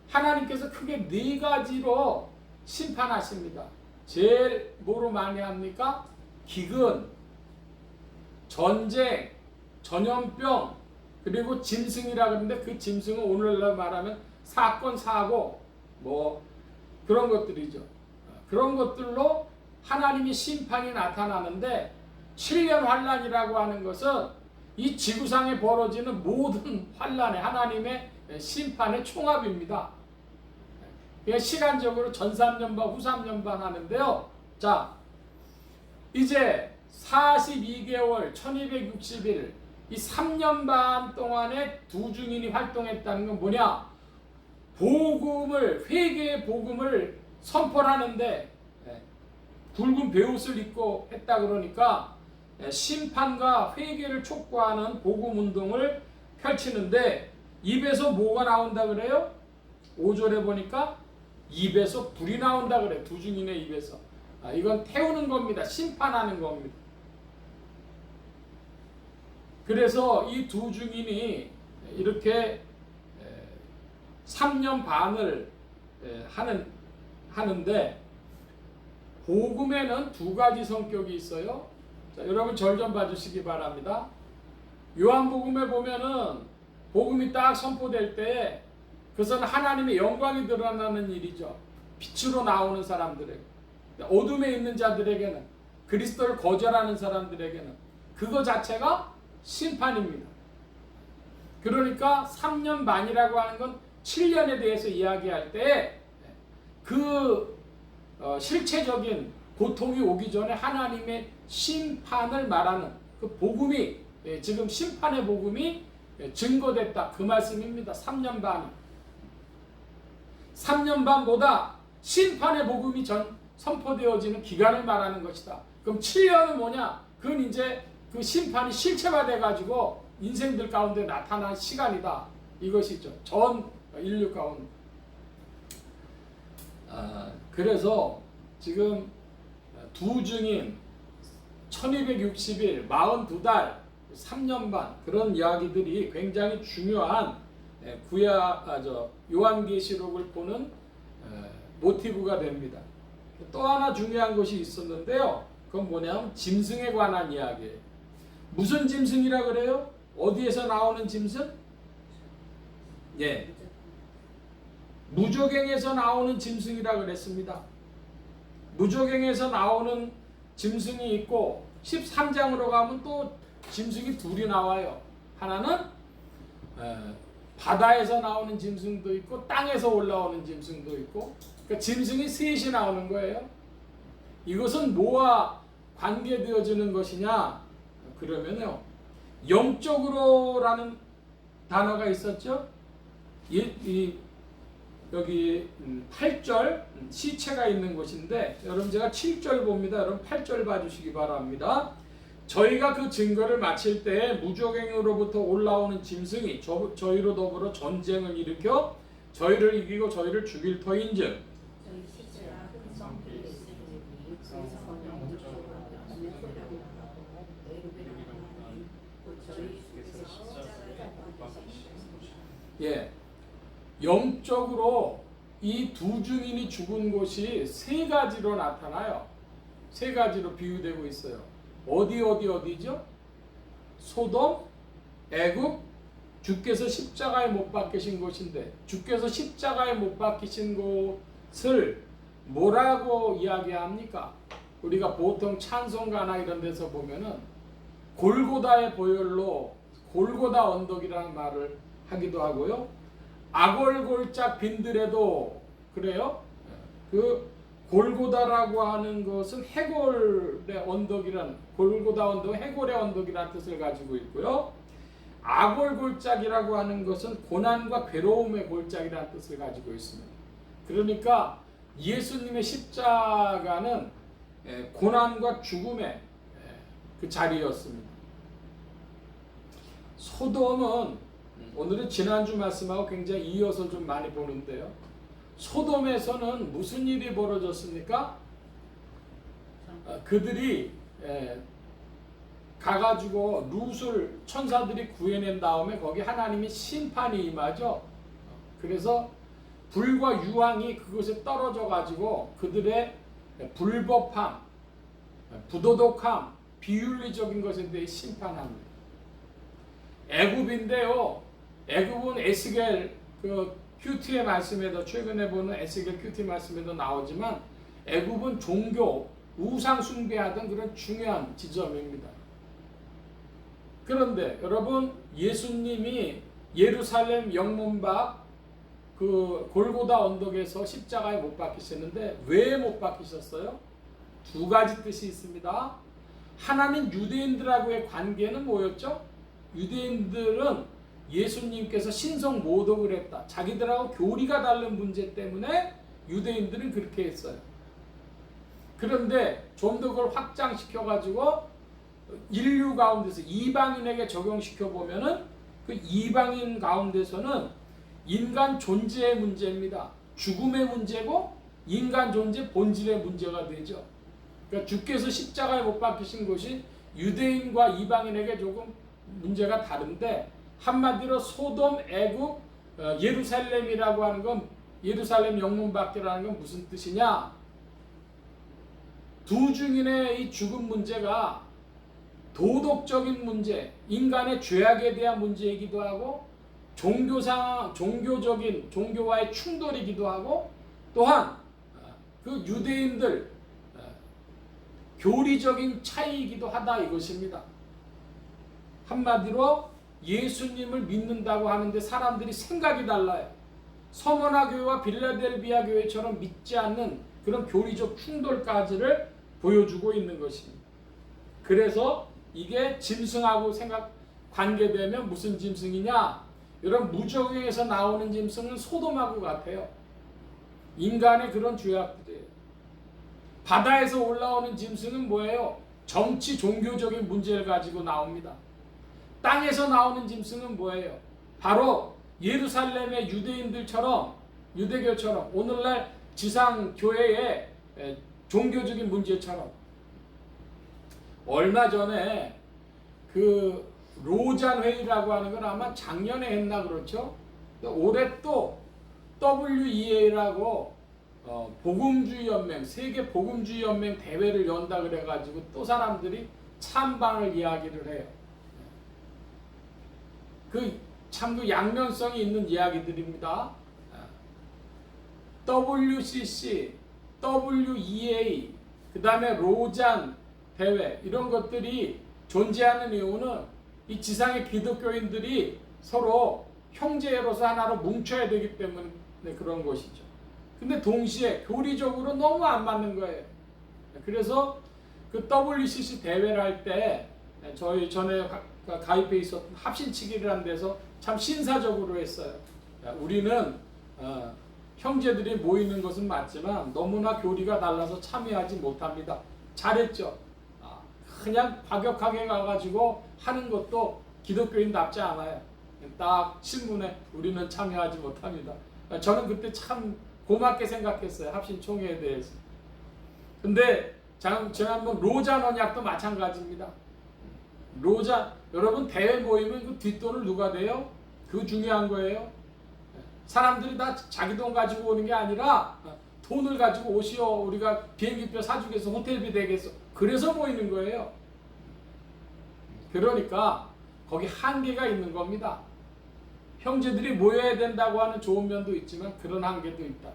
[SPEAKER 1] 하나님께서 크게 4가지로 심판하십니다. 제일 뭐로 많이 합니까? 기근, 전쟁, 전염병, 그리고 짐승이라 그러는데 그 짐승은 오늘날 말하면 사건, 사고, 뭐 그런 것들이죠. 그런 것들로 하나님의 심판이 나타나는데 7년 환란이라고 하는 것은 이 지구상에 벌어지는 모든 환란의 하나님의 심판의 총합입니다. 시간적으로 전 3년 반, 후 3년 반 하는데요. 자, 이제 42개월, 1260일, 이 3년 반 동안에 두 증인이 활동했다는 건 뭐냐? 복음을, 회개의 복음을 선포하는데 붉은 베옷을 입고 했다 그러니까 심판과 회개를 촉구하는 복음 운동을 펼치는데 입에서 뭐가 나온다 그래요? 5절에 보니까 입에서 불이 나온다 그래. 두 증인의 입에서. 이건 태우는 겁니다. 심판하는 겁니다. 그래서 이 두 증인이 이렇게 3년 반을 하는데 복음에는 2가지 성격이 있어요. 자, 여러분 절 좀 봐주시기 바랍니다. 요한복음에 보면은 복음이 딱 선포될 때 그것은 하나님의 영광이 드러나는 일이죠. 빛으로 나오는 사람들에게, 어둠에 있는 자들에게는, 그리스도를 거절하는 사람들에게는 그거 자체가 심판입니다. 그러니까 3년 반이라고 하는 건 7년에 대해서 이야기할 때 그 실체적인 고통이 오기 전에 하나님의 심판을 말하는 그 복음이, 지금 심판의 복음이 증거됐다 그 말씀입니다. 3년 반이. 3년 반보다 심판의 복음이 선포되어지는 기간을 말하는 것이다. 그럼 7년은 뭐냐? 그건 이제 그 심판이 실체화돼 가지고 인생들 가운데 나타난 시간이다. 이것이죠. 전 인류 가운데. 그래서 지금 두 증인 1260일 42달 3년 반 그런 이야기들이 굉장히 중요한 요한계시록을 보는 모티브가 됩니다. 또 하나 중요한 것이 있었는데요. 그건 뭐냐면 짐승에 관한 이야기예요. 무슨 짐승이라 그래요? 어디에서 나오는 짐승? 예. 무저갱에서 나오는 짐승이라 그랬습니다. 무저갱에서 나오는 짐승이 있고 13장으로 가면 또 짐승이 둘이 나와요. 하나는 바다에서 나오는 짐승도 있고 땅에서 올라오는 짐승도 있고, 그러니까 짐승이 셋이 나오는 거예요. 이것은 뭐와 관계되어지는 것이냐? 그러면요, 영적으로라는 단어가 있었죠. 여기 8절 시체가 있는 곳인데, 여러분 제가 7절 봅니다. 여러분 8절 봐주시기 바랍니다. 저희가 그 증거를 마칠 때에 무저갱으로부터 올라오는 짐승이 저희로 더불어 전쟁을 일으켜 저희를 이기고 저희를 죽일 터인즉 예, 영적으로 이 두 증인이 죽은 곳이 3가지로 나타나요. 세 가지로 비유되고 있어요. 어디죠? 소돔, 애굽, 주께서 십자가에 못 박히신 곳인데, 주께서 십자가에 못 박히신 곳을 뭐라고 이야기합니까? 우리가 보통 찬송가나 이런 데서 보면은 골고다의 보혈로 골고다 언덕이라는 말을 하기도 하고요. 아골골짝 빈들에도 그래요. 그 골고다라고 하는 것은 해골의 언덕이란, 골고다 언덕은 해골의 언덕이라는 뜻을 가지고 있고요. 아골골짝이라고 하는 것은 고난과 괴로움의 골짝이라는 뜻을 가지고 있습니다. 그러니까 예수님의 십자가는 고난과 죽음의 그 자리였습니다. 소돔은 오늘은 지난주 말씀하고 굉장히 이어서 좀 많이 보는데요. 소돔에서는 무슨 일이 벌어졌습니까? 그들이 가가지고 룻을 천사들이 구해낸 다음에 거기 하나님의 심판이 임하죠. 그래서 불과 유황이 그곳에 떨어져 가지고 그들의 불법함, 부도덕함, 비윤리적인 것에 대해 심판합니다. 애굽인데요. 애굽은 에스겔 그 큐티의 말씀에도, 최근에 보는 에스겔 큐티 말씀에도 나오지만 애굽은 종교, 우상 숭배하던 그런 중요한 지점입니다. 그런데 여러분, 예수님이 예루살렘 영문 밖 그 골고다 언덕에서 십자가에 못 박히셨는데 왜 못 박히셨어요? 두 가지 뜻이 있습니다. 하나는 유대인들하고의 관계는 뭐였죠? 유대인들은 예수님께서 신성 모독을 했다. 자기들하고 교리가 다른 문제 때문에 유대인들은 그렇게 했어요. 그런데 좀 더 그걸 확장시켜가지고 인류 가운데서 이방인에게 적용시켜보면은 그 이방인 가운데서는 인간 존재의 문제입니다. 죽음의 문제고 인간 존재 본질의 문제가 되죠. 그러니까 주께서 십자가에 못 박히신 것이 유대인과 이방인에게 조금 문제가 다른데, 한마디로 소돔, 애굽, 예루살렘이라고 하는 건, 예루살렘 영문밖이라는 건 무슨 뜻이냐? 두 증인의 이 죽음 문제가 도덕적인 문제, 인간의 죄악에 대한 문제이기도 하고 종교적인 종교와의 충돌이기도 하고, 또한 그 유대인들 교리적인 차이이기도 하다 이것입니다. 한마디로 예수님을 믿는다고 하는데 사람들이 생각이 달라요. 서머나 교회와 빌라델비아 교회처럼 믿지 않는 그런 교리적 충돌까지를 보여주고 있는 것입니다. 그래서 이게 짐승하고 관계되면 무슨 짐승이냐? 여러분, 무적행에서 나오는 짐승은 소돔하고 같아요. 인간의 그런 죄악들이에요. 바다에서 올라오는 짐승은 뭐예요? 정치, 종교적인 문제를 가지고 나옵니다. 땅에서 나오는 짐승은 뭐예요? 바로 예루살렘의 유대인들처럼, 유대교처럼, 오늘날 지상 교회의 종교적인 문제처럼. 얼마 전에 그 로잔 회의라고 하는 건 아마 작년에 했나 그렇죠? 올해 또 WEA라고 복음주의 연맹, 세계 복음주의 연맹 대회를 연다 그래가지고 또 사람들이 찬반을 이야기를 해요. 참 그 양면성이 있는 이야기들입니다. WCC, WEA, 그 다음에 로잔 대회, 이런 것들이 존재하는 이유는 이 지상의 기독교인들이 서로 형제로서 하나로 뭉쳐야 되기 때문에 그런 것이죠. 근데 동시에 교리적으로 너무 안 맞는 거예요. 그래서 그 WCC 대회를 할 때 저희 전에 가입해 있었던 합신치기라는 데서 참 신사적으로 했어요. 우리는 형제들이 모이는 것은 맞지만 너무나 교리가 달라서 참여하지 못합니다. 잘했죠. 그냥 과격하게 가가지고 하는 것도 기독교인답지 않아요. 딱 신문에 우리는 참여하지 못합니다. 저는 그때 참 고맙게 생각했어요. 합신총회에 대해서. 근데 지난번 로잔 언약도 마찬가지입니다. 여러분, 대회 모이면 그 뒷돈을 누가 내요? 그거 중요한 거예요. 사람들이 다 자기 돈 가지고 오는 게 아니라 돈을 가지고 오시오. 우리가 비행기표 사주겠어. 호텔비 되겠어. 그래서 모이는 거예요. 그러니까 거기 한계가 있는 겁니다. 형제들이 모여야 된다고 하는 좋은 면도 있지만 그런 한계도 있다.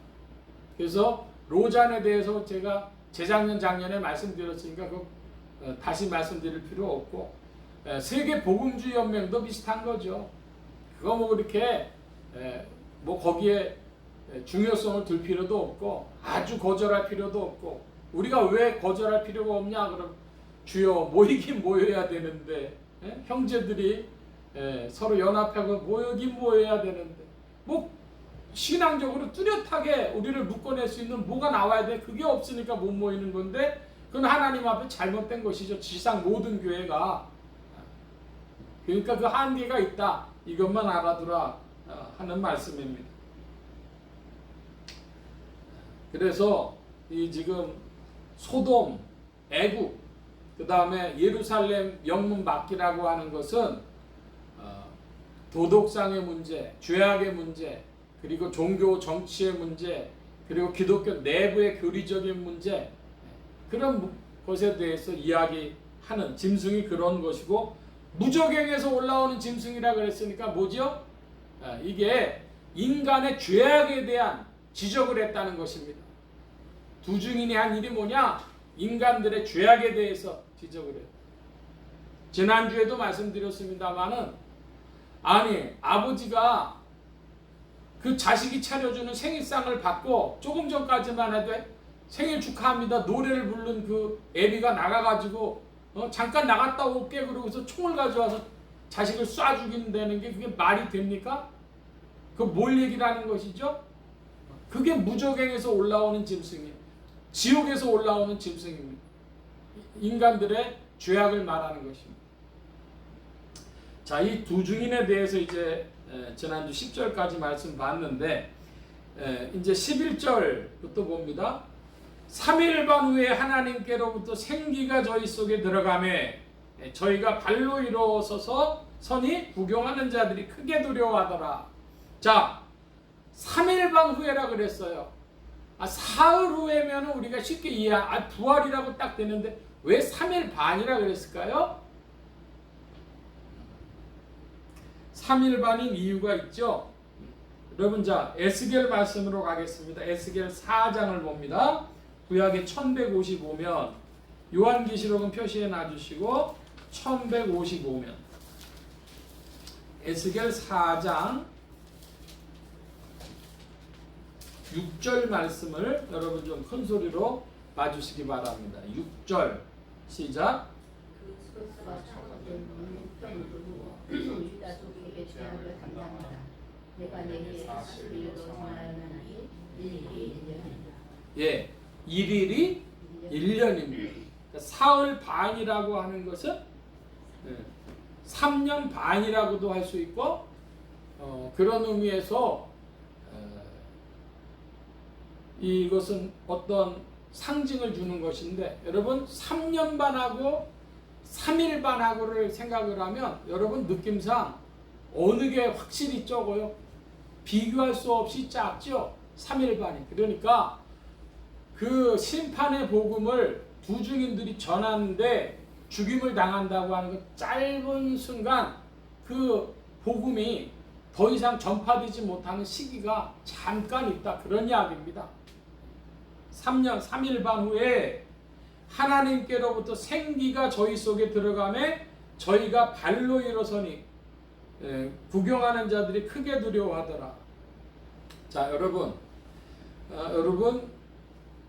[SPEAKER 1] 그래서 로잔에 대해서 제가 재작년 작년에 말씀드렸으니까 다시 말씀드릴 필요 없고, 세계 복음주의 연맹도 비슷한 거죠. 그거 뭐 그렇게 뭐 거기에 중요성을 둘 필요도 없고 아주 거절할 필요도 없고, 우리가 왜 거절할 필요가 없냐? 그럼 주여 모이긴 모여야 되는데, 형제들이 서로 연합하고 모이긴 모여야 되는데, 뭐 신앙적으로 뚜렷하게 우리를 묶어낼 수 있는 뭐가 나와야 돼? 그게 없으니까 못 모이는 건데, 그건 하나님 앞에 잘못된 것이죠. 지상 모든 교회가. 그러니까 그 한계가 있다. 이것만 알아두라 하는 말씀입니다. 그래서 이 지금 소돔, 애국, 그 다음에 예루살렘 영문 막기라고 하는 것은 도덕상의 문제, 죄악의 문제, 그리고 종교 정치의 문제, 그리고 기독교 내부의 교리적인 문제, 그런 것에 대해서 이야기하는 짐승이 그런 것이고, 무저갱에서 올라오는 짐승이라 그랬으니까 뭐죠? 이게 인간의 죄악에 대한 지적을 했다는 것입니다. 두 증인이 한 일이 뭐냐? 인간들의 죄악에 대해서 지적을 해요. 지난주에도 말씀드렸습니다마는, 아니 아버지가 그 자식이 차려주는 생일상을 받고 조금 전까지만 해도 생일 축하합니다 노래를 부른 그 애비가 나가가지고 잠깐 나갔다 올게 그러고서 총을 가져와서 자식을 쏴 죽인다는 게 그게 말이 됩니까? 그 뭘 얘기라는 것이죠? 그게 무저갱에서 올라오는 짐승이에요. 지옥에서 올라오는 짐승입니다. 인간들의 죄악을 말하는 것입니다. 자, 이 두 증인에 대해서 이제 지난주 10절까지 말씀 봤는데, 이제 11절부터 봅니다. 3일 반 후에 하나님께로부터 생기가 저희 속에 들어가매 저희가 발로 일어서서 서니 구경하는 자들이 크게 두려워하더라. 자, 3일 반 후에라 그랬어요. 사흘 후에면 우리가 쉽게 부활이라고 딱 되는데 왜 3일 반이라 그랬을까요? 3일 반인 이유가 있죠. 여러분, 자 에스겔 말씀으로 가겠습니다. 에스겔 4장을 봅니다. 구약에 1155면, 요한계시록은 표시해 놔주시고 1155면 에스겔 4장 6절 말씀을 여러분 좀 큰 소리로 봐주시기 바랍니다. 6절 시작.
[SPEAKER 2] 그 소스와 차거든 눈을 유다 족속의 죄악을 감당하라. 내가 내게 40일로 정하였나니 일일이 1년이다.
[SPEAKER 1] 예, 일일이 1년입니다. 그러니까 사흘 반이라고 하는 것은 3년 반이라고도 할 수 있고, 그런 의미에서 이것은 어떤 상징을 주는 것인데, 여러분 3년 반하고 3일 반하고를 생각을 하면 여러분 느낌상 어느 게 확실히 적어요? 비교할 수 없이 작죠? 3일 반이. 그러니까 그 심판의 복음을 두 증인들이 전하는데 죽임을 당한다고 하는 그 짧은 순간 그 복음이 더 이상 전파되지 못하는 시기가 잠깐 있다. 그런 이야기입니다. 3일 반 후에 하나님께로부터 생기가 저희 속에 들어가매 저희가 발로 일어서니 구경하는 자들이 크게 두려워하더라. 자, 여러분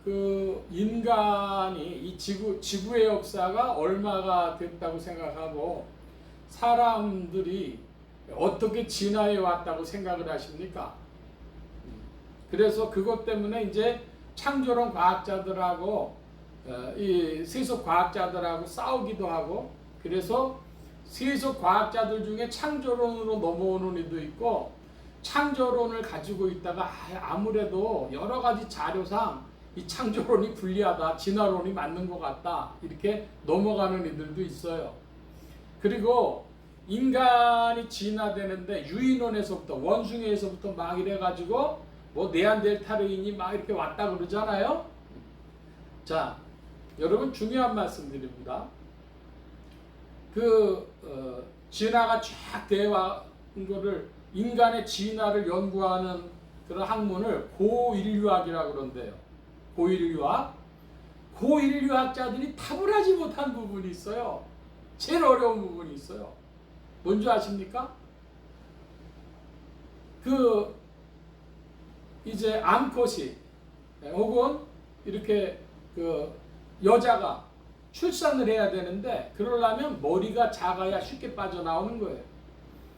[SPEAKER 1] 그 인간이 이 지구의 역사가 얼마가 됐다고 생각하고 사람들이 어떻게 진화해 왔다고 생각을 하십니까? 그래서 그것 때문에 이제 창조론 과학자들하고 이 세속 과학자들하고 싸우기도 하고, 그래서 세속 과학자들 중에 창조론으로 넘어오는 이도 있고, 창조론을 가지고 있다가 아무래도 여러 가지 자료상 이 창조론이 불리하다, 진화론이 맞는 것 같다, 이렇게 넘어가는 이들도 있어요. 그리고 인간이 진화되는데 유인원에서부터 원숭이에서부터 막 이래가지고 뭐 네안데르탈인이 막 이렇게 왔다 그러잖아요. 자, 여러분 중요한 말씀 드립니다. 진화가 쫙 되어온 거를 인간의 진화를 연구하는 그런 학문을 고인류학이라고 그런대요. 고인류학. 고인류학자들이 탑을 하지 못한 부분이 있어요. 제일 어려운 부분이 있어요. 뭔지 아십니까? 이제 암컷이 혹은 이렇게 여자가 출산을 해야 되는데 그러려면 머리가 작아야 쉽게 빠져나오는 거예요.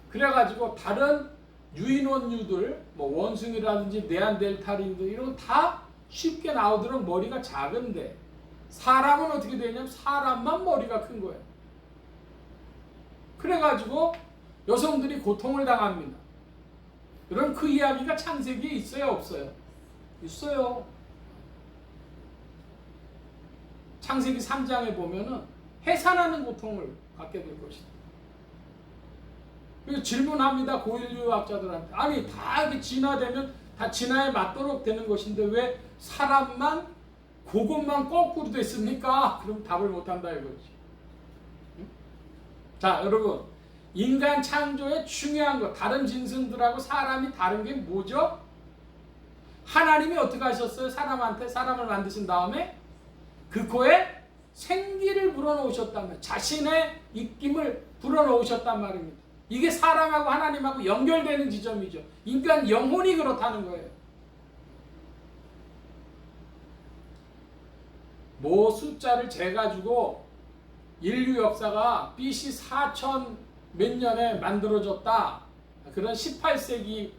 [SPEAKER 1] 그래가지고 다른 유인원류들, 뭐 원숭이라든지 네안데르탈인들 이런 거 다 쉽게 나오도록 머리가 작은데 사람은 어떻게 되냐면 사람만 머리가 큰 거예요. 그래가지고 여성들이 고통을 당합니다. 그럼 그 이야기가 창세기에 있어요, 없어요? 있어요. 창세기 3장에 보면은 해산하는 고통을 갖게 될 것이다. 그래서 질문합니다, 고인류학자들한테. 아니, 다 이렇게 진화되면 다 진화에 맞도록 되는 것인데 왜 사람만 그것만 거꾸로 됐습니까? 그럼 답을 못한다 이거지. 응? 자, 여러분, 인간 창조의 중요한 것, 다른 짐승들하고 사람이 다른 게 뭐죠? 하나님이 어떻게 하셨어요? 사람을 만드신 다음에 그 코에 생기를 불어넣으셨단 말이에요. 자신의 입김을 불어넣으셨단 말입니다. 이게 사람하고 하나님하고 연결되는 지점이죠. 인간 영혼이 그렇다는 거예요. 뭐 숫자를 재가지고 인류 역사가 BC 4000 몇 년에 만들어졌다. 그런 18세기의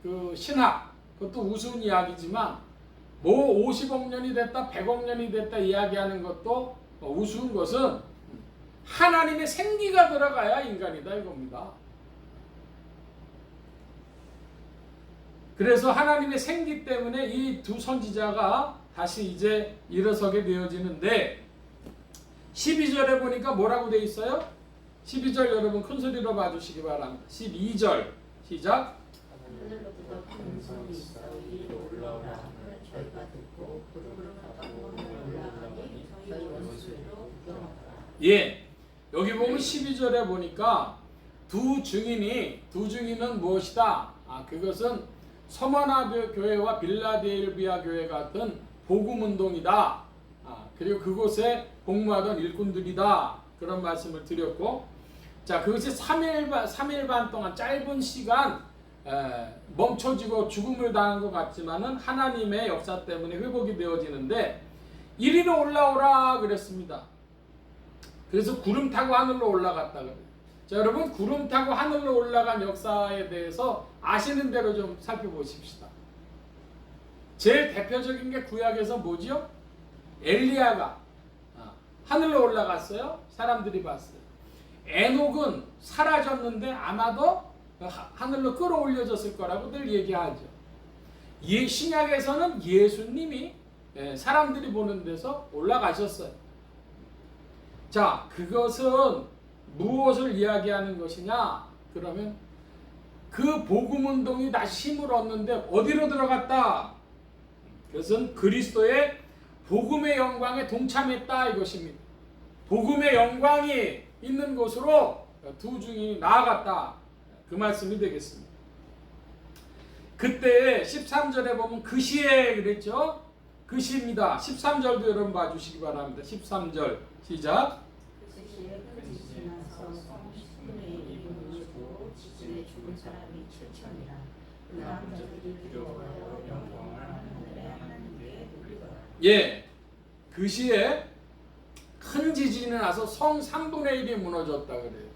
[SPEAKER 1] 그 신학, 그것도 우스운 이야기지만 뭐 50억 년이 됐다, 100억 년이 됐다 이야기하는 것도 우스운 것은 하나님의 생기가 들어가야 인간이다 이겁니다. 그래서 하나님의 생기 때문에 이 두 선지자가 다시 이제 일어서게 되어지는데 12절에 보니까 뭐라고 돼 있어요? 12절 여러분 큰 소리로 봐주시기 바랍니다. 12절 시작.
[SPEAKER 2] 하늘로부터 큰 소리 있어 이리로 올라오라. 저희가 듣고 그룹을 타고 올라가니 저희 원수로 구경하더라.
[SPEAKER 1] 예, 여기 보면 12절에 보니까 두 증인은 무엇이다? 그것은 서머나 교회와 빌라델비아 교회 같은 복음운동이다. 그리고 그곳에 복무하던 일꾼들이다. 그런 말씀을 드렸고, 자, 그것이 3일 반 동안 짧은 시간 멈춰지고 죽음을 당한 것 같지만은 하나님의 역사 때문에 회복이 되어지는데 이리로 올라오라 그랬습니다. 그래서 구름 타고 하늘로 올라갔다 그래요. 자, 여러분 구름 타고 하늘로 올라간 역사에 대해서 아시는 대로 좀 살펴보십시다. 제일 대표적인 게 구약에서 뭐지요? 엘리야가 하늘로 올라갔어요. 사람들이 봤어요. 에녹은 사라졌는데 아마도 하늘로 끌어올려졌을 거라고 늘 얘기하죠. 신약에서는 예수님이 사람들이 보는 데서 올라가셨어요. 자, 그것은 무엇을 이야기하는 것이냐? 그러면 그 복음운동이 다시 힘을 얻는데 어디로 들어갔다? 그것은 그리스도의 복음의 영광에 동참했다 이것입니다. 복음의 영광이 있는 곳으로 두 증인이 나아갔다. 그 말씀이 되겠습니다. 그때 13절에 보면 그 시에 그랬죠? 그 시입니다. 13절도 여러분 봐주시기 바랍니다. 13절 시작.
[SPEAKER 2] 그 시에 큰 지진이 나서 성 10분의 1이 무너지고 지진에 죽은 사람이 7천이라. 그 남자들이 두려워하여 영광을 하늘의 하나님께 돌리더라.
[SPEAKER 1] 예, 그 시에 큰 지진이 나서 성 3분의 1이 무너졌다 그래요.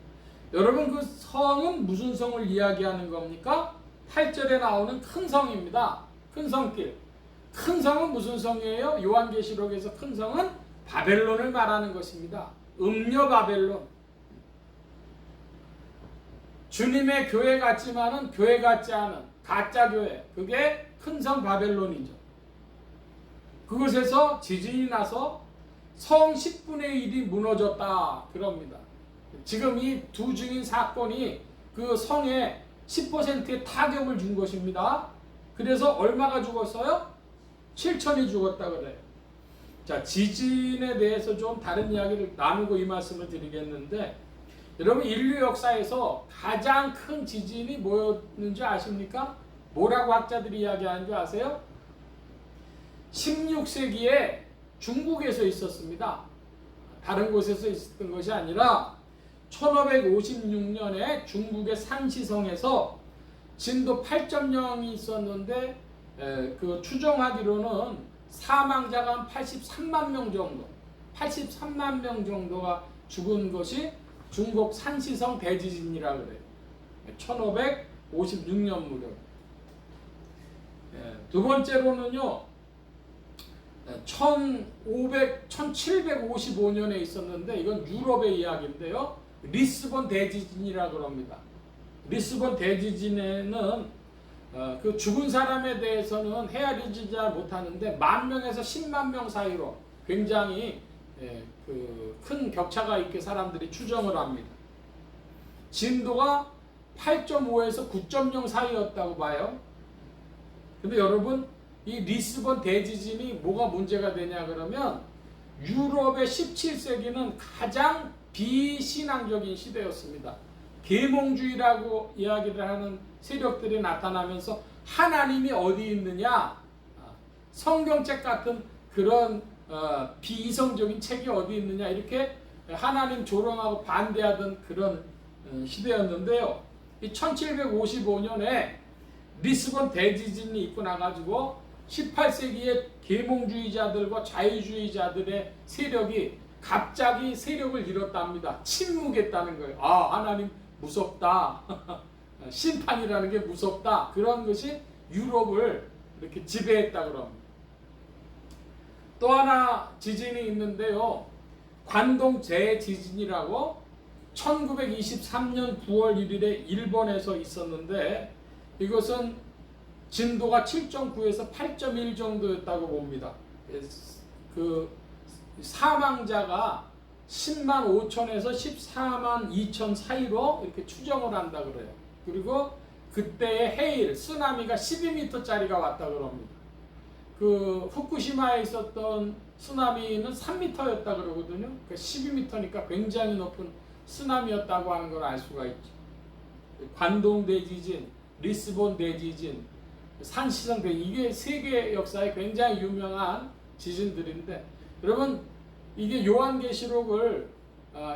[SPEAKER 1] 여러분 그 성은 무슨 성을 이야기하는 겁니까? 8절에 나오는 큰 성입니다. 큰 성길. 큰 성은 무슨 성이에요? 요한계시록에서 큰 성은 바벨론을 말하는 것입니다. 음녀 바벨론. 주님의 교회 같지만은 교회 같지 않은 가짜 교회. 그게 큰 성 바벨론이죠. 그곳에서 지진이 나서 성 10분의 1이 무너졌다 그럽니다. 지금 이 두 증인 사건이 그 성에 10%의 타격을 준 것입니다. 그래서 얼마가 죽었어요? 7천이 죽었다 그래요. 자, 지진에 대해서 좀 다른 이야기를 나누고 이 말씀을 드리겠는데, 여러분 인류 역사에서 가장 큰 지진이 뭐였는지 아십니까? 뭐라고 학자들이 이야기하는 줄 아세요? 16세기에 중국에서 있었습니다. 다른 곳에서 있었던 것이 아니라 1556년에 중국의 산시성에서 진도 8.0이 있었는데, 그 추정하기로는 사망자가 한 83만 명 정도, 83만 명 정도가 죽은 것이 중국 산시성 대지진이라 그래요. 1556년 무렵. 두 번째로는요, 1755년에 있었는데, 이건 유럽의 이야기인데요. 리스본 대지진이라고 합니다. 리스본 대지진에는 그 죽은 사람에 대해서는 헤아리지 잘 못하는데 10,000명에서 10만 명 사이로 굉장히 그 큰 격차가 있게 사람들이 추정을 합니다. 진도가 8.5에서 9.0 사이였다고 봐요. 근데 여러분, 이 리스본 대지진이 뭐가 문제가 되냐 그러면, 유럽의 17세기는 가장 비신앙적인 시대였습니다. 계몽주의라고 이야기를 하는 세력들이 나타나면서 하나님이 어디 있느냐, 성경책 같은 그런 비이성적인 책이 어디 있느냐, 이렇게 하나님 조롱하고 반대하던 그런 시대였는데요. 이 1755년에 리스본 대지진이 있고 나가지고 18세기의 계몽주의자들과 자유주의자들의 세력이 갑자기 세력을 잃었답니다. 침묵했다는 거예요. 아, 하나님 무섭다. 심판이라는 게 무섭다. 그런 것이 유럽을 이렇게 지배했다 그럽니다. 또 하나 지진이 있는데요. 관동 재지진이라고 1923년 9월 1일에 일본에서 있었는데, 이것은 진도가 7.9에서 8.1 정도였다고 봅니다. 그 사망자가 10만 5천에서 14만 2천 사이로 이렇게 추정을 한다 그래요. 그리고 그때의 해일, 쓰나미가 12m짜리가 왔다 그럽니다. 그 후쿠시마에 있었던 쓰나미는 3m였다 그러거든요. 그 12m니까 굉장히 높은 쓰나미였다고 하는 걸 알 수가 있죠. 관동 대지진, 리스본 대지진, 산시성 대지진, 이게 세계 역사에 굉장히 유명한 지진들인데, 여러분 이게 요한계시록을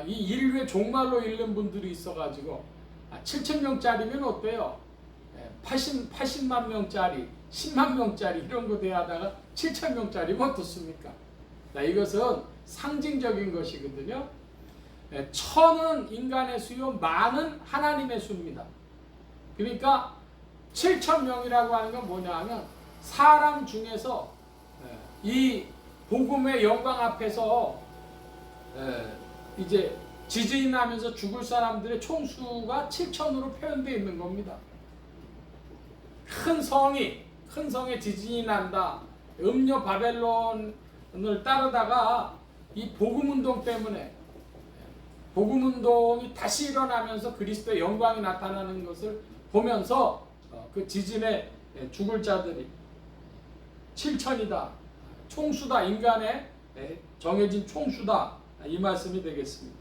[SPEAKER 1] 이 인류의 종말로 읽는 분들이 있어가지고 7,000명짜리면 어때요? 80만 명짜리, 10만 명짜리 이런 거 대하다가 7,000명짜리면 어떻습니까? 이것은 상징적인 것이거든요. 천은 인간의 수요, 만은 하나님의 수입니다. 그러니까 7,000명이라고 하는 건 뭐냐 하면, 사람 중에서 이 복음의 영광 앞에서 이제 지진이 나면서 죽을 사람들의 총수가 7,000으로 표현되어 있는 겁니다. 큰 성에 지진이 난다. 음녀 바벨론을 따르다가 이 복음운동 때문에, 복음운동이 다시 일어나면서 그리스도의 영광이 나타나는 것을 보면서 그 지진에 죽을 자들이 7,000이다. 총수다. 인간의 정해진 총수다. 이 말씀이 되겠습니다.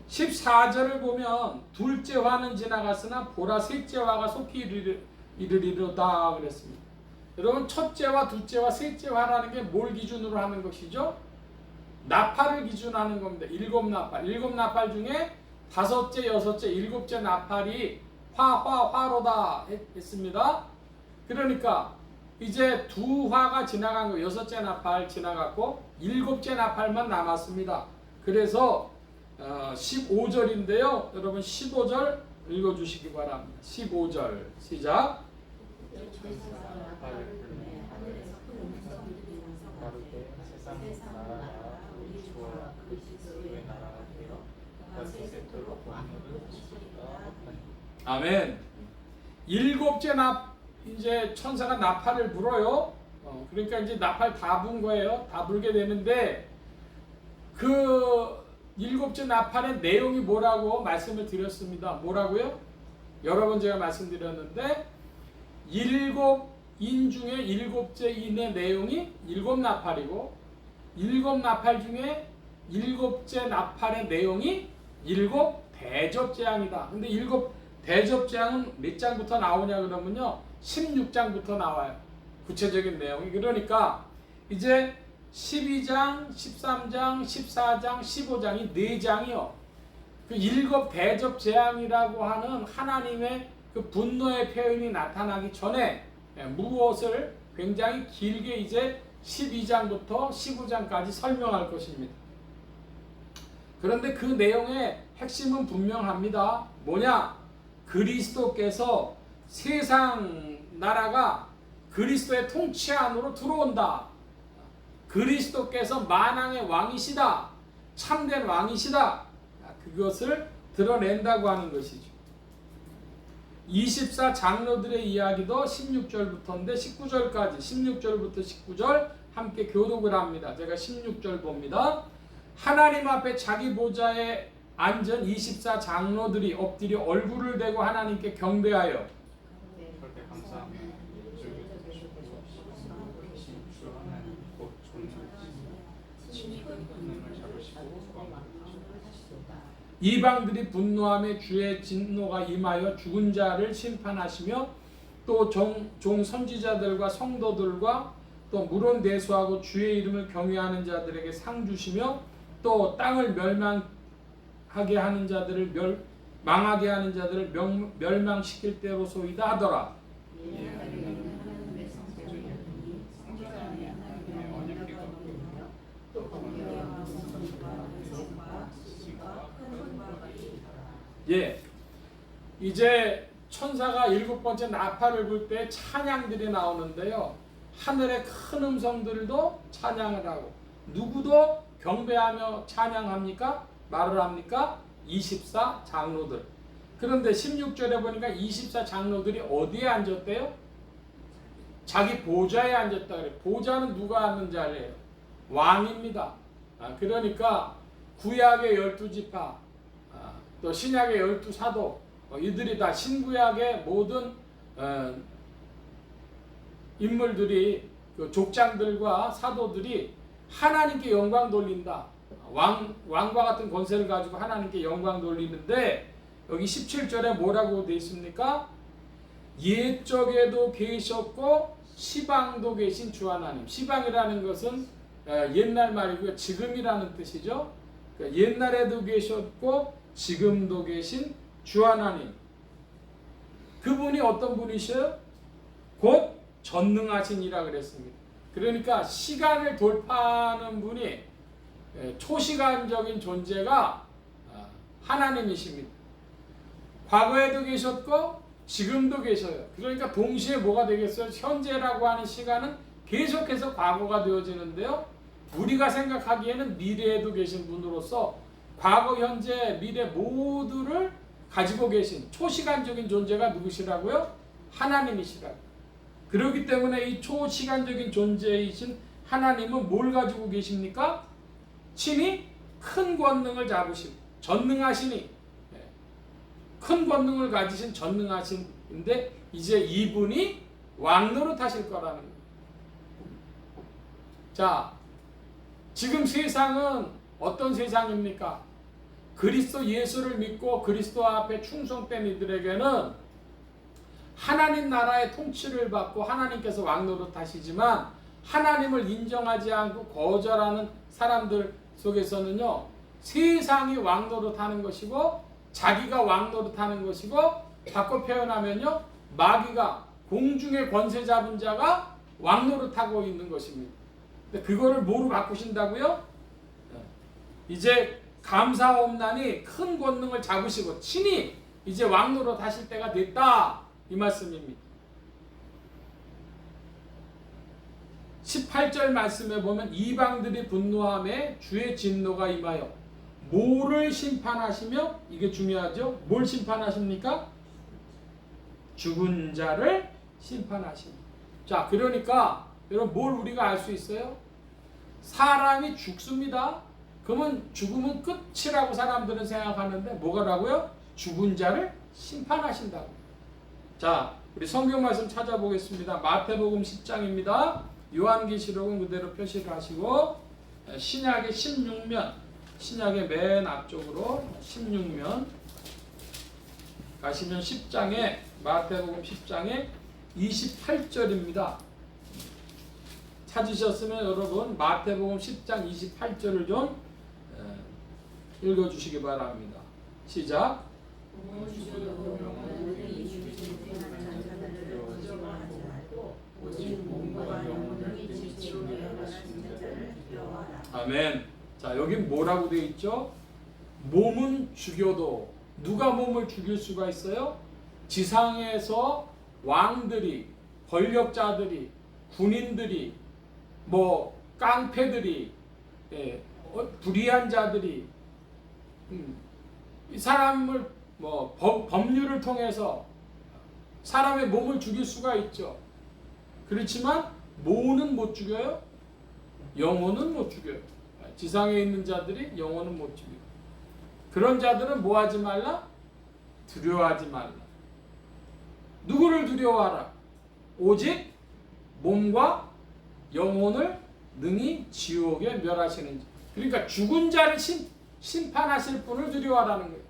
[SPEAKER 1] 14절을 보면, 둘째 화는 지나갔으나 보라 셋째 화가 속히 이르리로다 그랬습니다. 여러분, 첫째 화, 둘째 화, 셋째 화라는 게 뭘 기준으로 하는 것이죠? 나팔을 기준하는 겁니다. 7나팔. 7나팔 중에 다섯째, 여섯째, 일곱째 나팔이 화로다 했습니다. 그러니까 이제 두 화가 지나간 거, 여섯째 나팔 지나갔고 일곱째 나팔만 남았습니다. 그래서 15절인데요. 여러분 15절 읽어주시기 바랍니다. 15절 시작. 아멘. 일곱째 이제 천사가 나팔을 불어요. 그러니까 이제 나팔 다 분 거예요. 다 불게 되는데, 그 일곱째 나팔의 내용이 뭐라고 말씀을 드렸습니다. 뭐라고요? 여러 번 제가 말씀드렸는데, 일곱 인 중에 7째 인의 내용이 7나팔이고 7나팔 중에 7째 나팔의 내용이 7대접재앙이다. 근데 7대접재앙은 몇 장부터 나오냐 그러면요 16장부터 나와요. 구체적인 내용이. 그러니까 이제 12장, 13장, 14장, 15장이 4장이요. 그 7대접재앙이라고 하는 하나님의 그 분노의 표현이 나타나기 전에 무엇을 굉장히 길게 이제 12장부터 15장까지 설명할 것입니다. 그런데 그 내용의 핵심은 분명합니다. 뭐냐? 그리스도께서 세상 나라가 그리스도의 통치 안으로 들어온다. 그리스도께서 만왕의 왕이시다. 참된 왕이시다. 그것을 드러낸다고 하는 것이죠. 24장로들의 이야기도 16절부터인데 19절까지 16절부터 19절 함께 교독을 합니다. 제가 16절 봅니다. 하나님 앞에 자기 보좌에 앉은 24장로들이 엎드려 얼굴을 대고 하나님께 경배하여
[SPEAKER 3] 절대 감사하며 주 하나님 곧 존귀하시니 권능을 잡으시고
[SPEAKER 1] 이방들이 분노함에 주의 진노가 임하여 죽은 자를 심판하시며 또 종 선지자들과 성도들과 또 물론 대수하고 주의 이름을 경외하는 자들에게 상 주시며 또 땅을 멸망하게 하는 자들을 망하게 하는 자들을 멸망시킬 때로소이다 하더라. 예, 이제 천사가 7번째 나팔을 불 때 찬양들이 나오는데요. 하늘의 큰 음성들도 찬양을 하고 누구도 경배하며 찬양합니까? 말을 합니까? 24장로들. 그런데 16절에 보니까 24장로들이 어디에 앉았대요? 자기 보좌에 앉았다 그래요. 보좌는 누가 앉는 자리예요? 왕입니다. 그러니까 구약의 12지파 또 신약의 12사도 이들이 다 신구약의 모든 인물들이 그 족장들과 사도들이 하나님께 영광 돌린다. 왕과 같은 권세를 가지고 하나님께 영광 돌리는데 여기 17절에 뭐라고 되어 있습니까? 옛적에도 계셨고 시방도 계신 주 하나님. 시방이라는 것은 옛날 말이고요. 지금이라는 뜻이죠. 그러니까 옛날에도 계셨고 지금도 계신 주 하나님. 그분이 어떤 분이셔요? 곧 전능하신이라 그랬습니다. 그러니까 시간을 돌파하는 분이 초시간적인 존재가 하나님이십니다. 과거에도 계셨고 지금도 계셔요. 그러니까 동시에 뭐가 되겠어요? 현재라고 하는 시간은 계속해서 과거가 되어지는데요. 우리가 생각하기에는 미래에도 계신 분으로서 과거, 현재, 미래 모두를 가지고 계신 초시간적인 존재가 누구시라고요? 하나님이시라고. 그렇기 때문에 이 초시간적인 존재이신 하나님은 뭘 가지고 계십니까? 친히 큰 권능을 잡으시고 전능하시니 큰 권능을 가지신 전능하신인데 이제 이분이 왕노릇 하실 거라는 거예요. 자, 지금 세상은 어떤 세상입니까? 그리스도 예수를 믿고 그리스도 앞에 충성된 이들에게는 하나님 나라의 통치를 받고 하나님께서 왕노릇 하시지만 하나님을 인정하지 않고 거절하는 사람들 속에서는요, 세상이 왕노릇 하는 것이고 자기가 왕노릇 하는 것이고 바꿔 표현하면요, 마귀가 공중의 권세 잡은 자가 왕노릇 하고 있는 것입니다. 근데 그거를 뭐로 바꾸신다고요? 이제 감사옵나니 큰 권능을 잡으시고 친히 이제 왕노릇 하실 때가 됐다, 이 말씀입니다. 18절 말씀에 보면 이방들이 분노함에 주의 진노가 임하여 뭐를 심판하시며, 이게 중요하죠. 뭘 심판하십니까? 죽은 자를 심판하십니다. 자, 그러니까 여러분 뭘 우리가 알 수 있어요? 사람이 죽습니다. 그러면 죽음은 끝이라고 사람들은 생각하는데 뭐가라고요? 죽은 자를 심판하신다고. 자, 우리 성경 말씀 찾아보겠습니다. 마태복음 10장입니다. 요한계시록은 그대로 표시를 하시고 신약의 16면, 신약의 맨 앞쪽으로 16면 가시면 10장에 마태복음 10장에 28절입니다. 찾으셨으면 여러분 마태복음 10장 28절을 좀 읽어주시기 바랍니다. 시작. 아멘. 자, 여기 뭐라고 되어 있죠? 몸은 죽여도 누가 몸을 죽일 수가 있어요? 지상에서 왕들이, 권력자들이, 군인들이, 뭐 깡패들이, 불의한 자들이 이 사람을 뭐 법률을 통해서 사람의 몸을 죽일 수가 있죠. 그렇지만 모는 못 죽여요. 영혼은 못 죽여요. 지상에 있는 자들이 영혼은 못 죽여요. 그런 자들은 뭐 하지 말라? 두려워하지 말라. 누구를 두려워하라? 오직 몸과 영혼을 능히 지옥에 멸하시는 자. 그러니까 죽은 자를 심판하실 분을 두려워하라는 거예요.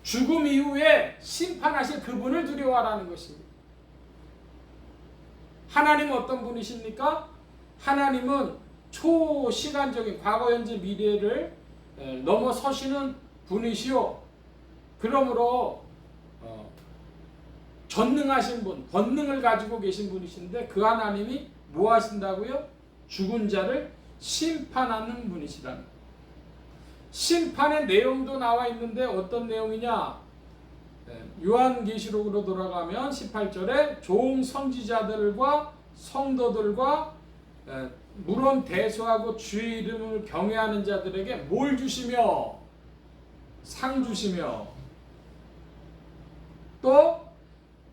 [SPEAKER 1] 죽음 이후에 심판하실 그분을 두려워하라는 것입니다. 하나님은 어떤 분이십니까? 하나님은 초시간적인 과거, 현재, 미래를 넘어서시는 분이시오. 그러므로 전능하신 분, 권능을 가지고 계신 분이신데 그 하나님이 뭐 하신다고요? 죽은 자를 심판하는 분이시라는 거예요. 심판의 내용도 나와 있는데 어떤 내용이냐? 요한계시록으로 돌아가면 18절에 종 선지자들과 성도들과 물론 대수하고 주의 이름을 경외하는 자들에게 뭘 주시며 상 주시며 또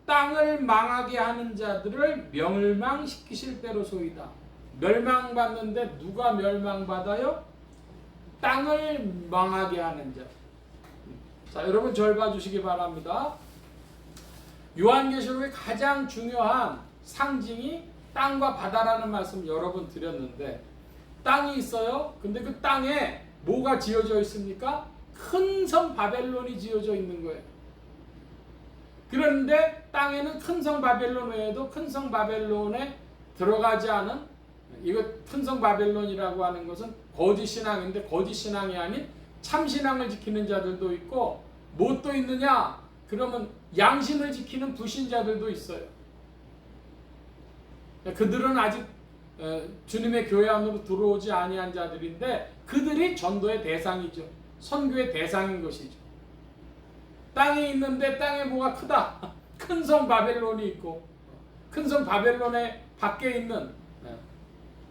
[SPEAKER 1] 땅을 망하게 하는 자들을 멸망시키실 때로소이다. 멸망받는데 누가 멸망받아요? 땅을 망하게 하는 자. 자, 여러분 절 봐주시기 바랍니다. 요한계시록의 가장 중요한 상징이 땅과 바다라는 말씀 여러 번 드렸는데 땅이 있어요. 근데 그 땅에 뭐가 지어져 있습니까? 큰 성 바벨론이 지어져 있는 거예요. 그런데 땅에는 큰 성 바벨론 외에도 큰 성 바벨론에 들어가지 않은, 이거 큰 성 바벨론이라고 하는 것은 거짓 신앙인데 거짓 신앙이 아닌 참 신앙을 지키는 자들도 있고 뭐 또 있느냐? 그러면 양심을 지키는 불신자들도 있어요. 그들은 아직 주님의 교회 안으로 들어오지 아니한 자들인데 그들이 전도의 대상이죠. 선교의 대상인 것이죠. 땅에 있는데 땅에 뭐가 크다. 큰 성 바벨론이 있고 큰 성 바벨론의 밖에 있는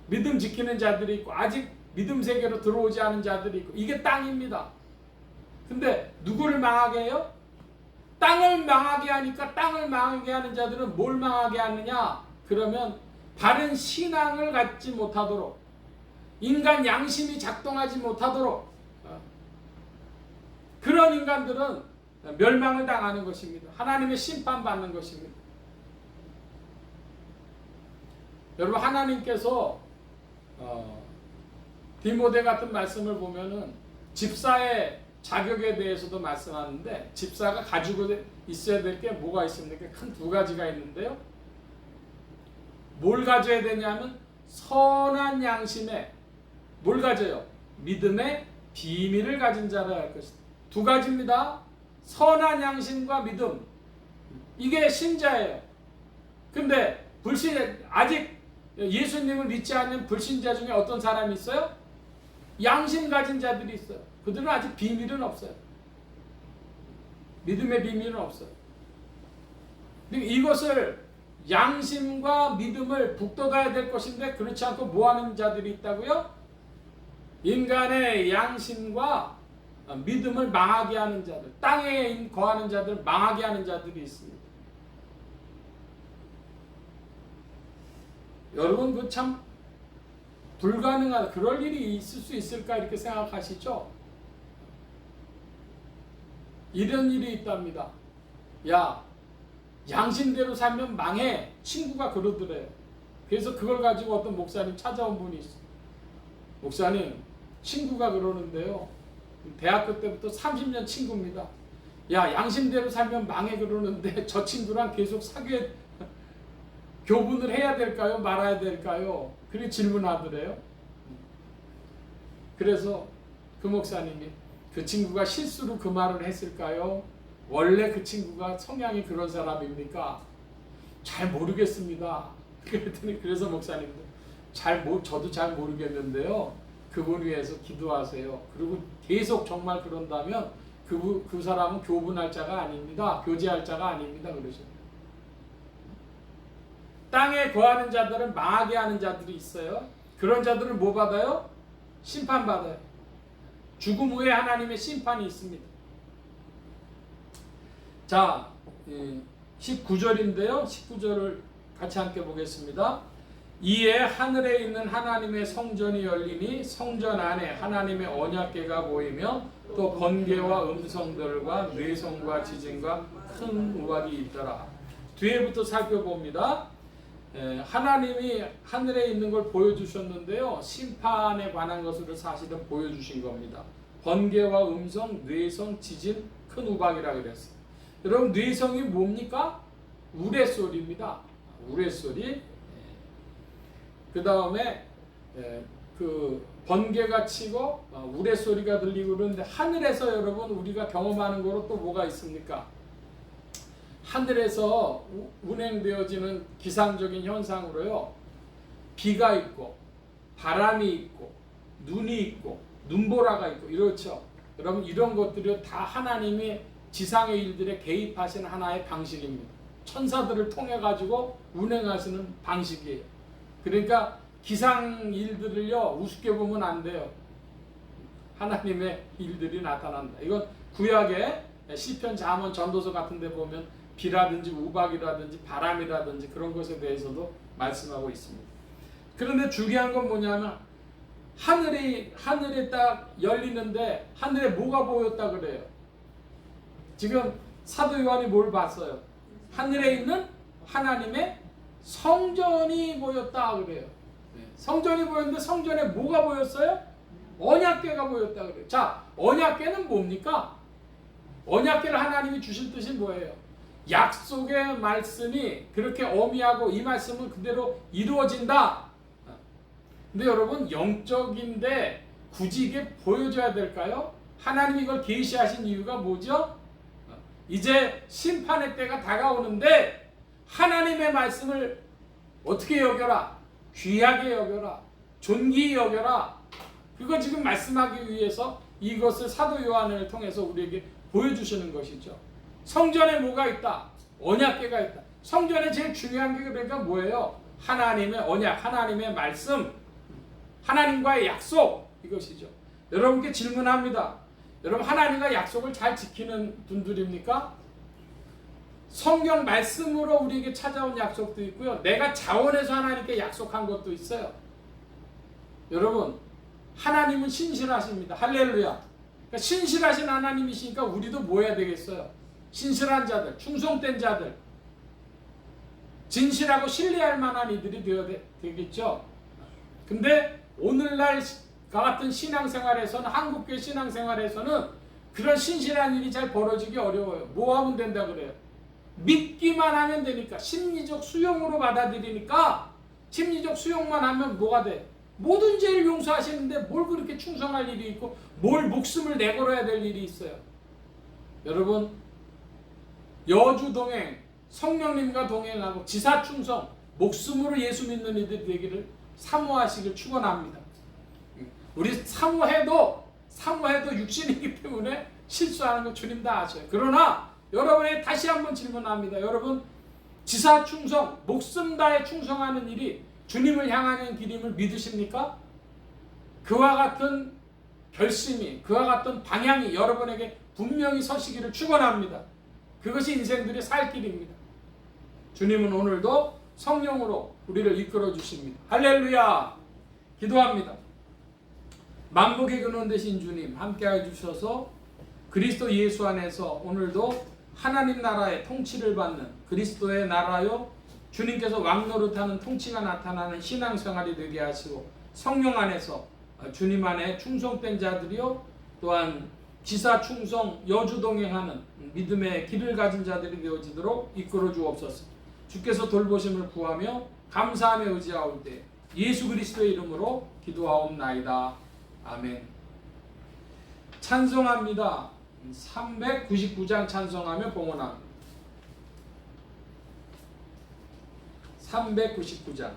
[SPEAKER 1] 믿음 지키는 자들이 있고 아직 믿음 세계로 들어오지 않은 자들이 있고 이게 땅입니다. 근데 누구를 망하게 해요? 땅을 망하게 하니까 땅을 망하게 하는 자들은 뭘 망하게 하느냐? 그러면 바른 신앙을 갖지 못하도록 인간 양심이 작동하지 못하도록 그런 인간들은 멸망을 당하는 것입니다. 하나님의 심판받는 것입니다. 여러분 하나님께서 디모데 같은 말씀을 보면은 집사의 자격에 대해서도 말씀하는데 집사가 가지고 있어야 될 게 뭐가 있습니까? 큰 두 가지가 있는데요. 뭘 가져야 되냐면 선한 양심에 뭘 가져요? 믿음의 비밀을 가진 자라 할 것이다. 두 가지입니다. 선한 양심과 믿음. 이게 신자예요. 근데 아직 예수님을 믿지 않는 불신자 중에 어떤 사람이 있어요? 양심 가진 자들이 있어요. 그들은 아직 비밀은 없어요. 믿음의 비밀은 없어요. 이것을 양심과 믿음을 북돋아야 될 것인데 그렇지 않고 뭐하는 자들이 있다고요? 인간의 양심과 믿음을 망하게 하는 자들, 땅에 거하는 자들을 망하게 하는 자들이 있습니다. 여러분 그 참 불가능한 그럴 일이 있을 수 있을까 이렇게 생각하시죠? 이런 일이 있답니다. 야, 양심대로 살면 망해. 친구가 그러더래요. 그래서 그걸 가지고 어떤 목사님 찾아온 분이 있어요. 목사님, 친구가 그러는데요. 대학교 때부터 30년 친구입니다. 야, 양심대로 살면 망해 그러는데 저 친구랑 계속 교분을 해야 될까요? 말아야 될까요? 그렇게 질문하더래요. 그래서 그 목사님이 그 친구가 실수로 그 말을 했을까요? 원래 그 친구가 성향이 그런 사람입니까? 잘 모르겠습니다. 그랬더니 그래서 목사님도 저도 잘 모르겠는데요. 그분 위해서 기도하세요. 그리고 계속 정말 그런다면 그 사람은 교분할 자가 아닙니다. 교제할 자가 아닙니다. 그러셨어요. 땅에 거하는 자들은 망하게 하는 자들이 있어요. 그런 자들은 뭐 받아요? 심판받아요. 죽음 후에 하나님의 심판이 있습니다. 자, 19절인데요. 19절을 같이 함께 보겠습니다. 이에 하늘에 있는 하나님의 성전이 열리니 성전 안에 하나님의 언약궤가 보이며 또 번개와 음성들과 뇌성과 지진과 큰 우박이 있더라. 뒤에부터 살펴봅니다. 하나님이 하늘에 있는 걸 보여주셨는데요. 심판에 관한 것을 사실은 보여주신 겁니다. 번개와 음성, 뇌성, 지진, 큰 우박이라 그랬어요. 여러분, 뇌성이 뭡니까? 우레소리입니다. 우레소리. 그 다음에 그 번개가 치고 우레소리가 들리고 그러는데 하늘에서 여러분 우리가 경험하는 거로 또 뭐가 있습니까? 하늘에서 운행되어지는 기상적인 현상으로요. 비가 있고 바람이 있고 눈이 있고 눈보라가 있고 이렇죠. 여러분 이런 것들이 다 하나님이 지상의 일들에 개입하시는 하나의 방식입니다. 천사들을 통해 가지고 운행하시는 방식이에요. 그러니까 기상 일들을요 우습게 보면 안 돼요. 하나님의 일들이 나타난다. 이건 구약의 시편, 잠언, 전도서 같은 데 보면 비라든지 우박이라든지 바람이라든지 그런 것에 대해서도 말씀하고 있습니다. 그런데 중요한 건 뭐냐면 하늘에 딱 열리는데 하늘에 뭐가 보였다 그래요? 지금 사도 요한이 뭘 봤어요? 하늘에 있는 하나님의 성전이 보였다 그래요. 성전이 보였는데 성전에 뭐가 보였어요? 언약궤가 보였다 그래요. 자, 언약궤는 뭡니까? 언약궤를 하나님이 주신 뜻이 뭐예요? 약속의 말씀이 그렇게 어미하고 이 말씀은 그대로 이루어진다. 근데 여러분 영적인데 굳이 이게 보여줘야 될까요? 하나님이 이걸 계시하신 이유가 뭐죠? 이제 심판의 때가 다가오는데 하나님의 말씀을 어떻게 여겨라? 귀하게 여겨라. 존귀히 여겨라. 그거 지금 말씀하기 위해서 이것을 사도 요한을 통해서 우리에게 보여주시는 것이죠. 성전에 뭐가 있다? 언약궤가 있다. 성전에 제일 중요한 게 그러니까 뭐예요? 하나님의 언약, 하나님의 말씀, 하나님과의 약속, 이것이죠. 여러분께 질문합니다. 여러분 하나님과 약속을 잘 지키는 분들입니까? 성경 말씀으로 우리에게 찾아온 약속도 있고요. 내가 자원해서 하나님께 약속한 것도 있어요. 여러분 하나님은 신실하십니다. 할렐루야. 그러니까 신실하신 하나님이시니까 우리도 뭐 해야 되겠어요? 신실한 자들, 충성된 자들, 진실하고 신뢰할 만한 이들이 되어야 되겠죠. 근데 오늘날 같은 신앙생활에서는, 한국교회 신앙생활에서는 그런 신실한 일이 잘 벌어지기 어려워요. 뭐 하면 된다 그래요? 믿기만 하면 되니까, 심리적 수용으로 받아들이니까, 심리적 수용만 하면 뭐가 돼? 모든 죄를 용서하시는데 뭘 그렇게 충성할 일이 있고 뭘 목숨을 내걸어야 될 일이 있어요. 여러분 여주 동행, 성령님과 동행하고 지사 충성, 목숨으로 예수 믿는 이들이 되기를 사모하시길 축원합니다. 우리 사모해도 육신이기 때문에 실수하는 거 주님 다 아셔요. 그러나 여러분의 다시 한번 질문합니다. 여러분 지사 충성, 목숨 다해 충성하는 일이 주님을 향하는 길임을 믿으십니까? 그와 같은 결심이, 그와 같은 방향이 여러분에게 분명히 서시기를 축원합니다. 그것이 인생들의 살 길입니다. 주님은 오늘도 성령으로 우리를 이끌어 주십니다. 할렐루야! 기도합니다. 만복의 근원 되신 주님 함께해 주셔서 그리스도 예수 안에서 오늘도 하나님 나라의 통치를 받는 그리스도의 나라요 주님께서 왕노릇하는 통치가 나타나는 신앙생활이 되게 하시고 성령 안에서 주님 안에 충성된 자들이요 또한 지사 충성 여주 동행하는 믿음의 길을 가진 자들이 되어지도록 이끌어 주옵소서. 주께서 돌보심을 구하며 감사하며 의지하올 때 예수 그리스도의 이름으로 기도하옵나이다. 아멘. 찬송합니다. 399장 찬송하며 봉헌합니다. 399장.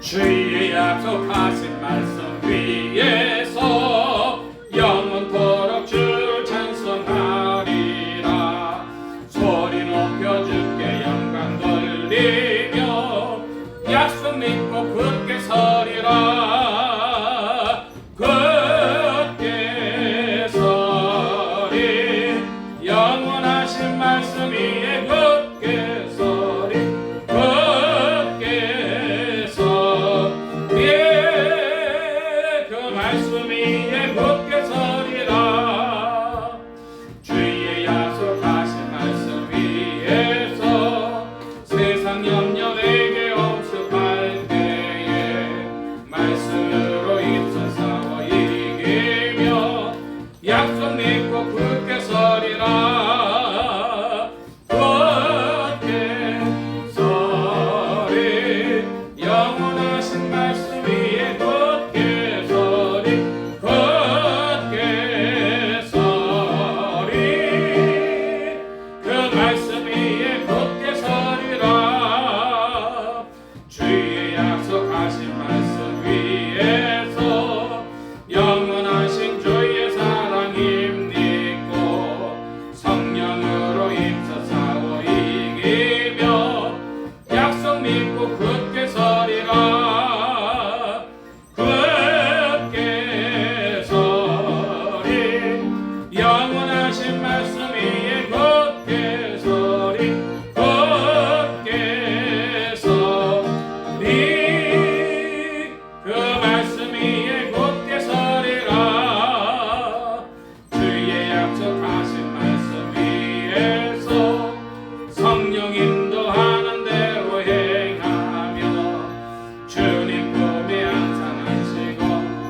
[SPEAKER 1] 주의 약속하신 말씀 위에서 영원토록 주를 찬송하리라. 소리 높여 주께 영광 돌리며 약속 믿고 굳게 서리라. 굳게 서리 영원하신 말씀 위에 굳게 서리 굳게 서리 그 말씀 위에 굳게 서리라. 주의 약속하신 말씀 위에서 세상 염려 내게 엄습할 때에 말씀으로 힘써 싸워 이기며 약속 믿고 굳게 서리라. 굳게 서리 영원하신 말씀 위에 굳게 서리 굳게 서리 그 말씀 위에 굳게 서리라. 주의 약속하신 말씀 위에서 영원하신 주의 사랑 힘입고 성령으로 힘써 싸워 이기며 약속 믿고 굳게 서리라. 굳게 서리 영원하신 말씀 위에 굳게 서리 굳게 서리 그 말씀 위에 굳게 서리라. 주의 약속하신 말씀 위에서 성령 인도하는 대로 행하며 주님 품에 항상 안식어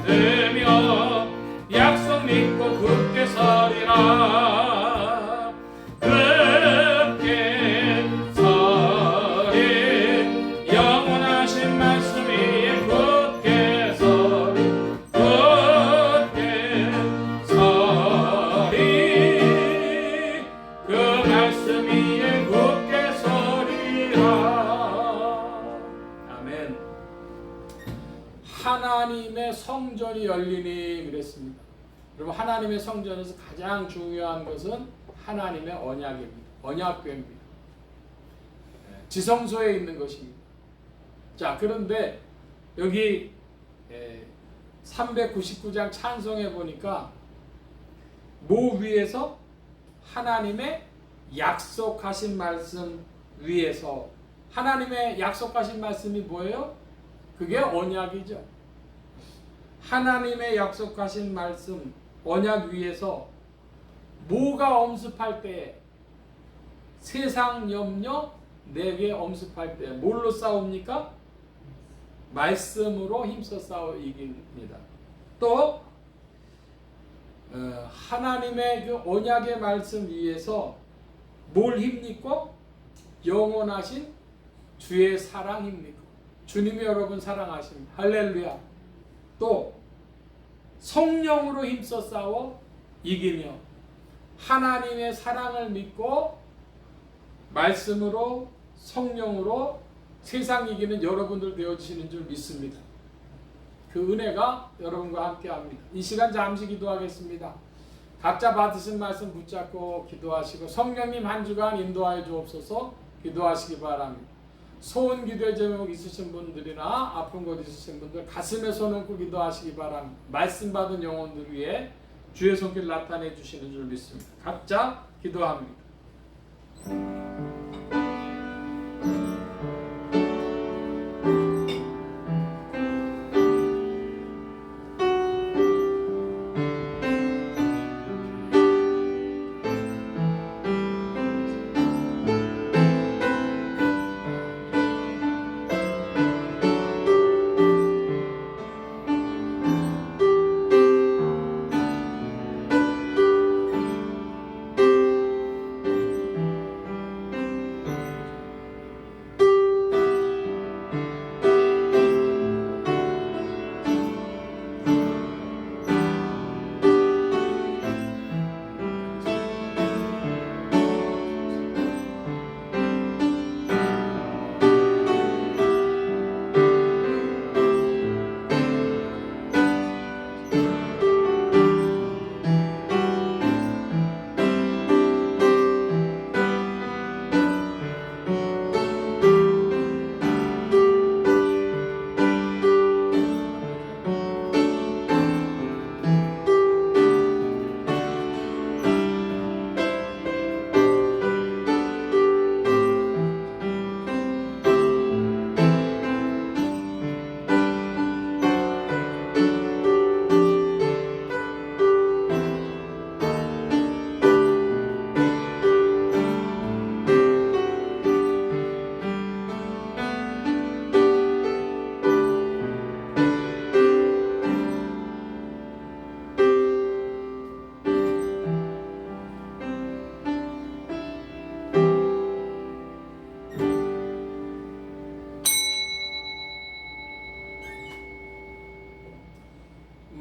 [SPEAKER 1] 들며 약속 믿고 굳게 서리라. 굳게 서리 영원하신 말씀 위에 굳게 서리 굳게 서리 그 말씀 위에 굳게 서리라. 아멘. 하나님의 성전이 열리니 그랬습니다. 여러분 하나님의 성전에서 가장 중요한 것은 하나님의 언약입니다. 언약궤입니다. 지성소에 있는 것입니다. 자 그런데 여기 399장 찬송해 보니까 뭐 위에서 하나님의 약속하신 말씀 위에서 하나님의 약속하신 말씀이 뭐예요? 그게 언약이죠. 하나님의 약속하신 말씀 언약 위에서 뭐가 엄습할 때에 세상 염려 내게 엄습할 때 뭘로 싸웁니까? 말씀으로 힘써 싸워 이깁니다. 또 하나님의 그 언약의 말씀 위에서 뭘 힘입고 영원하신 주의 사랑 힘입고 주님이 여러분 사랑하십니다. 할렐루야. 또 성령으로 힘써 싸워 이기며 하나님의 사랑을 믿고 말씀으로 성령으로 세상 이기는 여러분들 되어지시는 줄 믿습니다. 그 은혜가 여러분과 함께 합니다. 이 시간 잠시 기도하겠습니다. 각자 받으신 말씀 붙잡고 기도하시고 성령님 한 주간 인도하여 주옵소서. 기도하시기 바랍니다. 소원 기도의 제목 있으신 분들이나 아픈 곳 있으신 분들 가슴에 손 얹고 기도하시기 바랍니다. 말씀 받은 영혼들 위해 주의 손길 나타내 주시는 줄 믿습니다. 각자 기도합니다.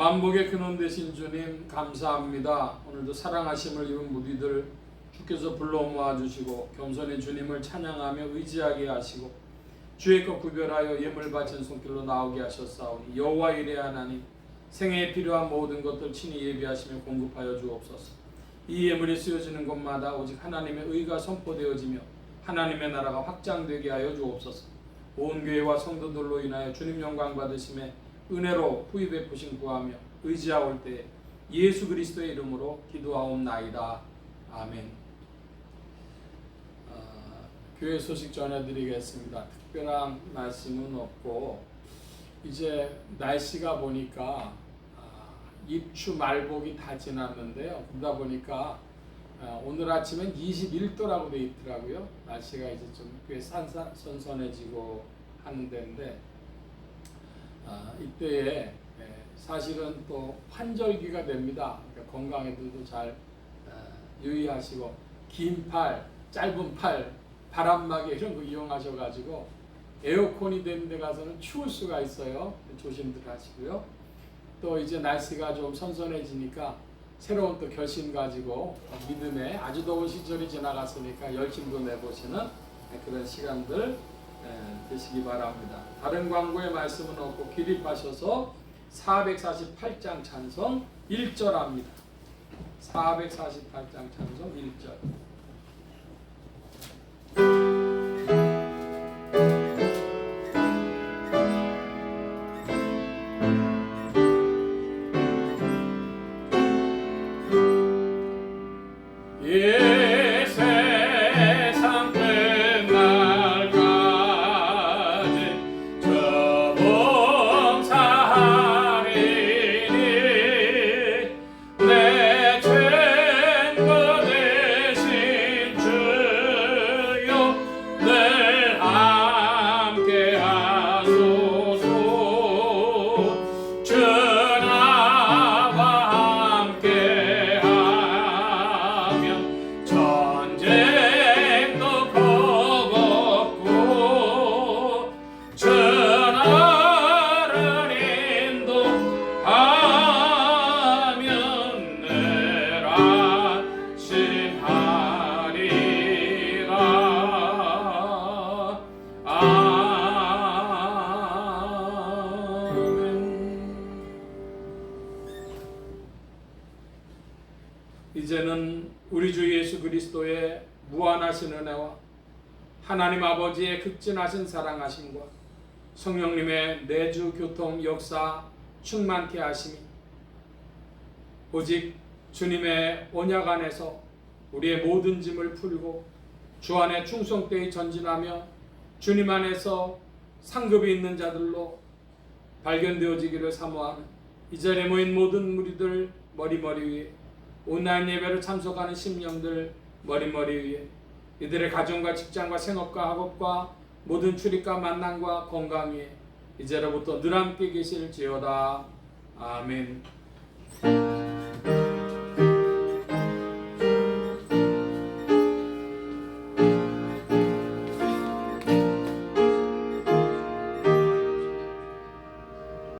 [SPEAKER 1] 만복의 근원 되신 주님 감사합니다. 오늘도 사랑하심을 입은 무리들 주께서 불러 모아주시고 겸손히 주님을 찬양하며 의지하게 하시고 주의 것 구별하여 예물 바친 손길로 나오게 하셨사오니 여호와 이레 하나님 생애에 필요한 모든 것들 친히 예비하시며 공급하여 주옵소서. 이 예물이 쓰여지는 곳마다 오직 하나님의 의가 선포되어지며 하나님의 나라가 확장되게 하여 주옵소서. 온 교회와 성도들로 인하여 주님 영광 받으심에 은혜로 후히 베푸신 구하며 의지하올 때 예수 그리스도의 이름으로 기도하옵나이다. 아멘. 교회 소식 전해드리겠습니다. 특별한 말씀은 없고 이제 날씨가 보니까 입추 말복이 다 지났는데요. 그러다 보니까 오늘 아침엔 21도라고 되어 있더라고요. 날씨가 이제 좀 꽤 선선해지고 하는 데인데 이때에 사실은 또 환절기가 됩니다. 그러니까 건강에도 잘 유의하시고 긴 팔, 짧은 팔, 바람막이 이런 거 이용하셔가지고 에어컨이 되는 데 가서는 추울 수가 있어요. 조심들 하시고요. 또 이제 날씨가 좀 선선해지니까 새로운 또 결심 가지고 믿음에 아주 더운 시절이 지나갔으니까 열심도 내보시는 그런 시간들 되시기 바랍니다. 다른 광고의 말씀은 없고 기립하셔서 448장 찬송 1절합니다. 448장 찬송 1절. 이제는 우리 주 예수 그리스도의 무한하신 은혜와 하나님 아버지의 극진하신 사랑하심과 성령님의 내주 교통 역사 충만케 하심이 오직 주님의 언약 안에서 우리의 모든 짐을 풀고 주 안에 충성되이 전진하며 주님 안에서 상급이 있는 자들로 발견되어지기를 사모하는 이 자리에 모인 모든 무리들 머리머리 위에 온라인 예배를 참석하는 심령들 머리머리 위에 이들의 가정과 직장과 생업과 학업과 모든 출입과 만남과 건강 위에 이제로부터 늘 함께 계실지어다. 아멘.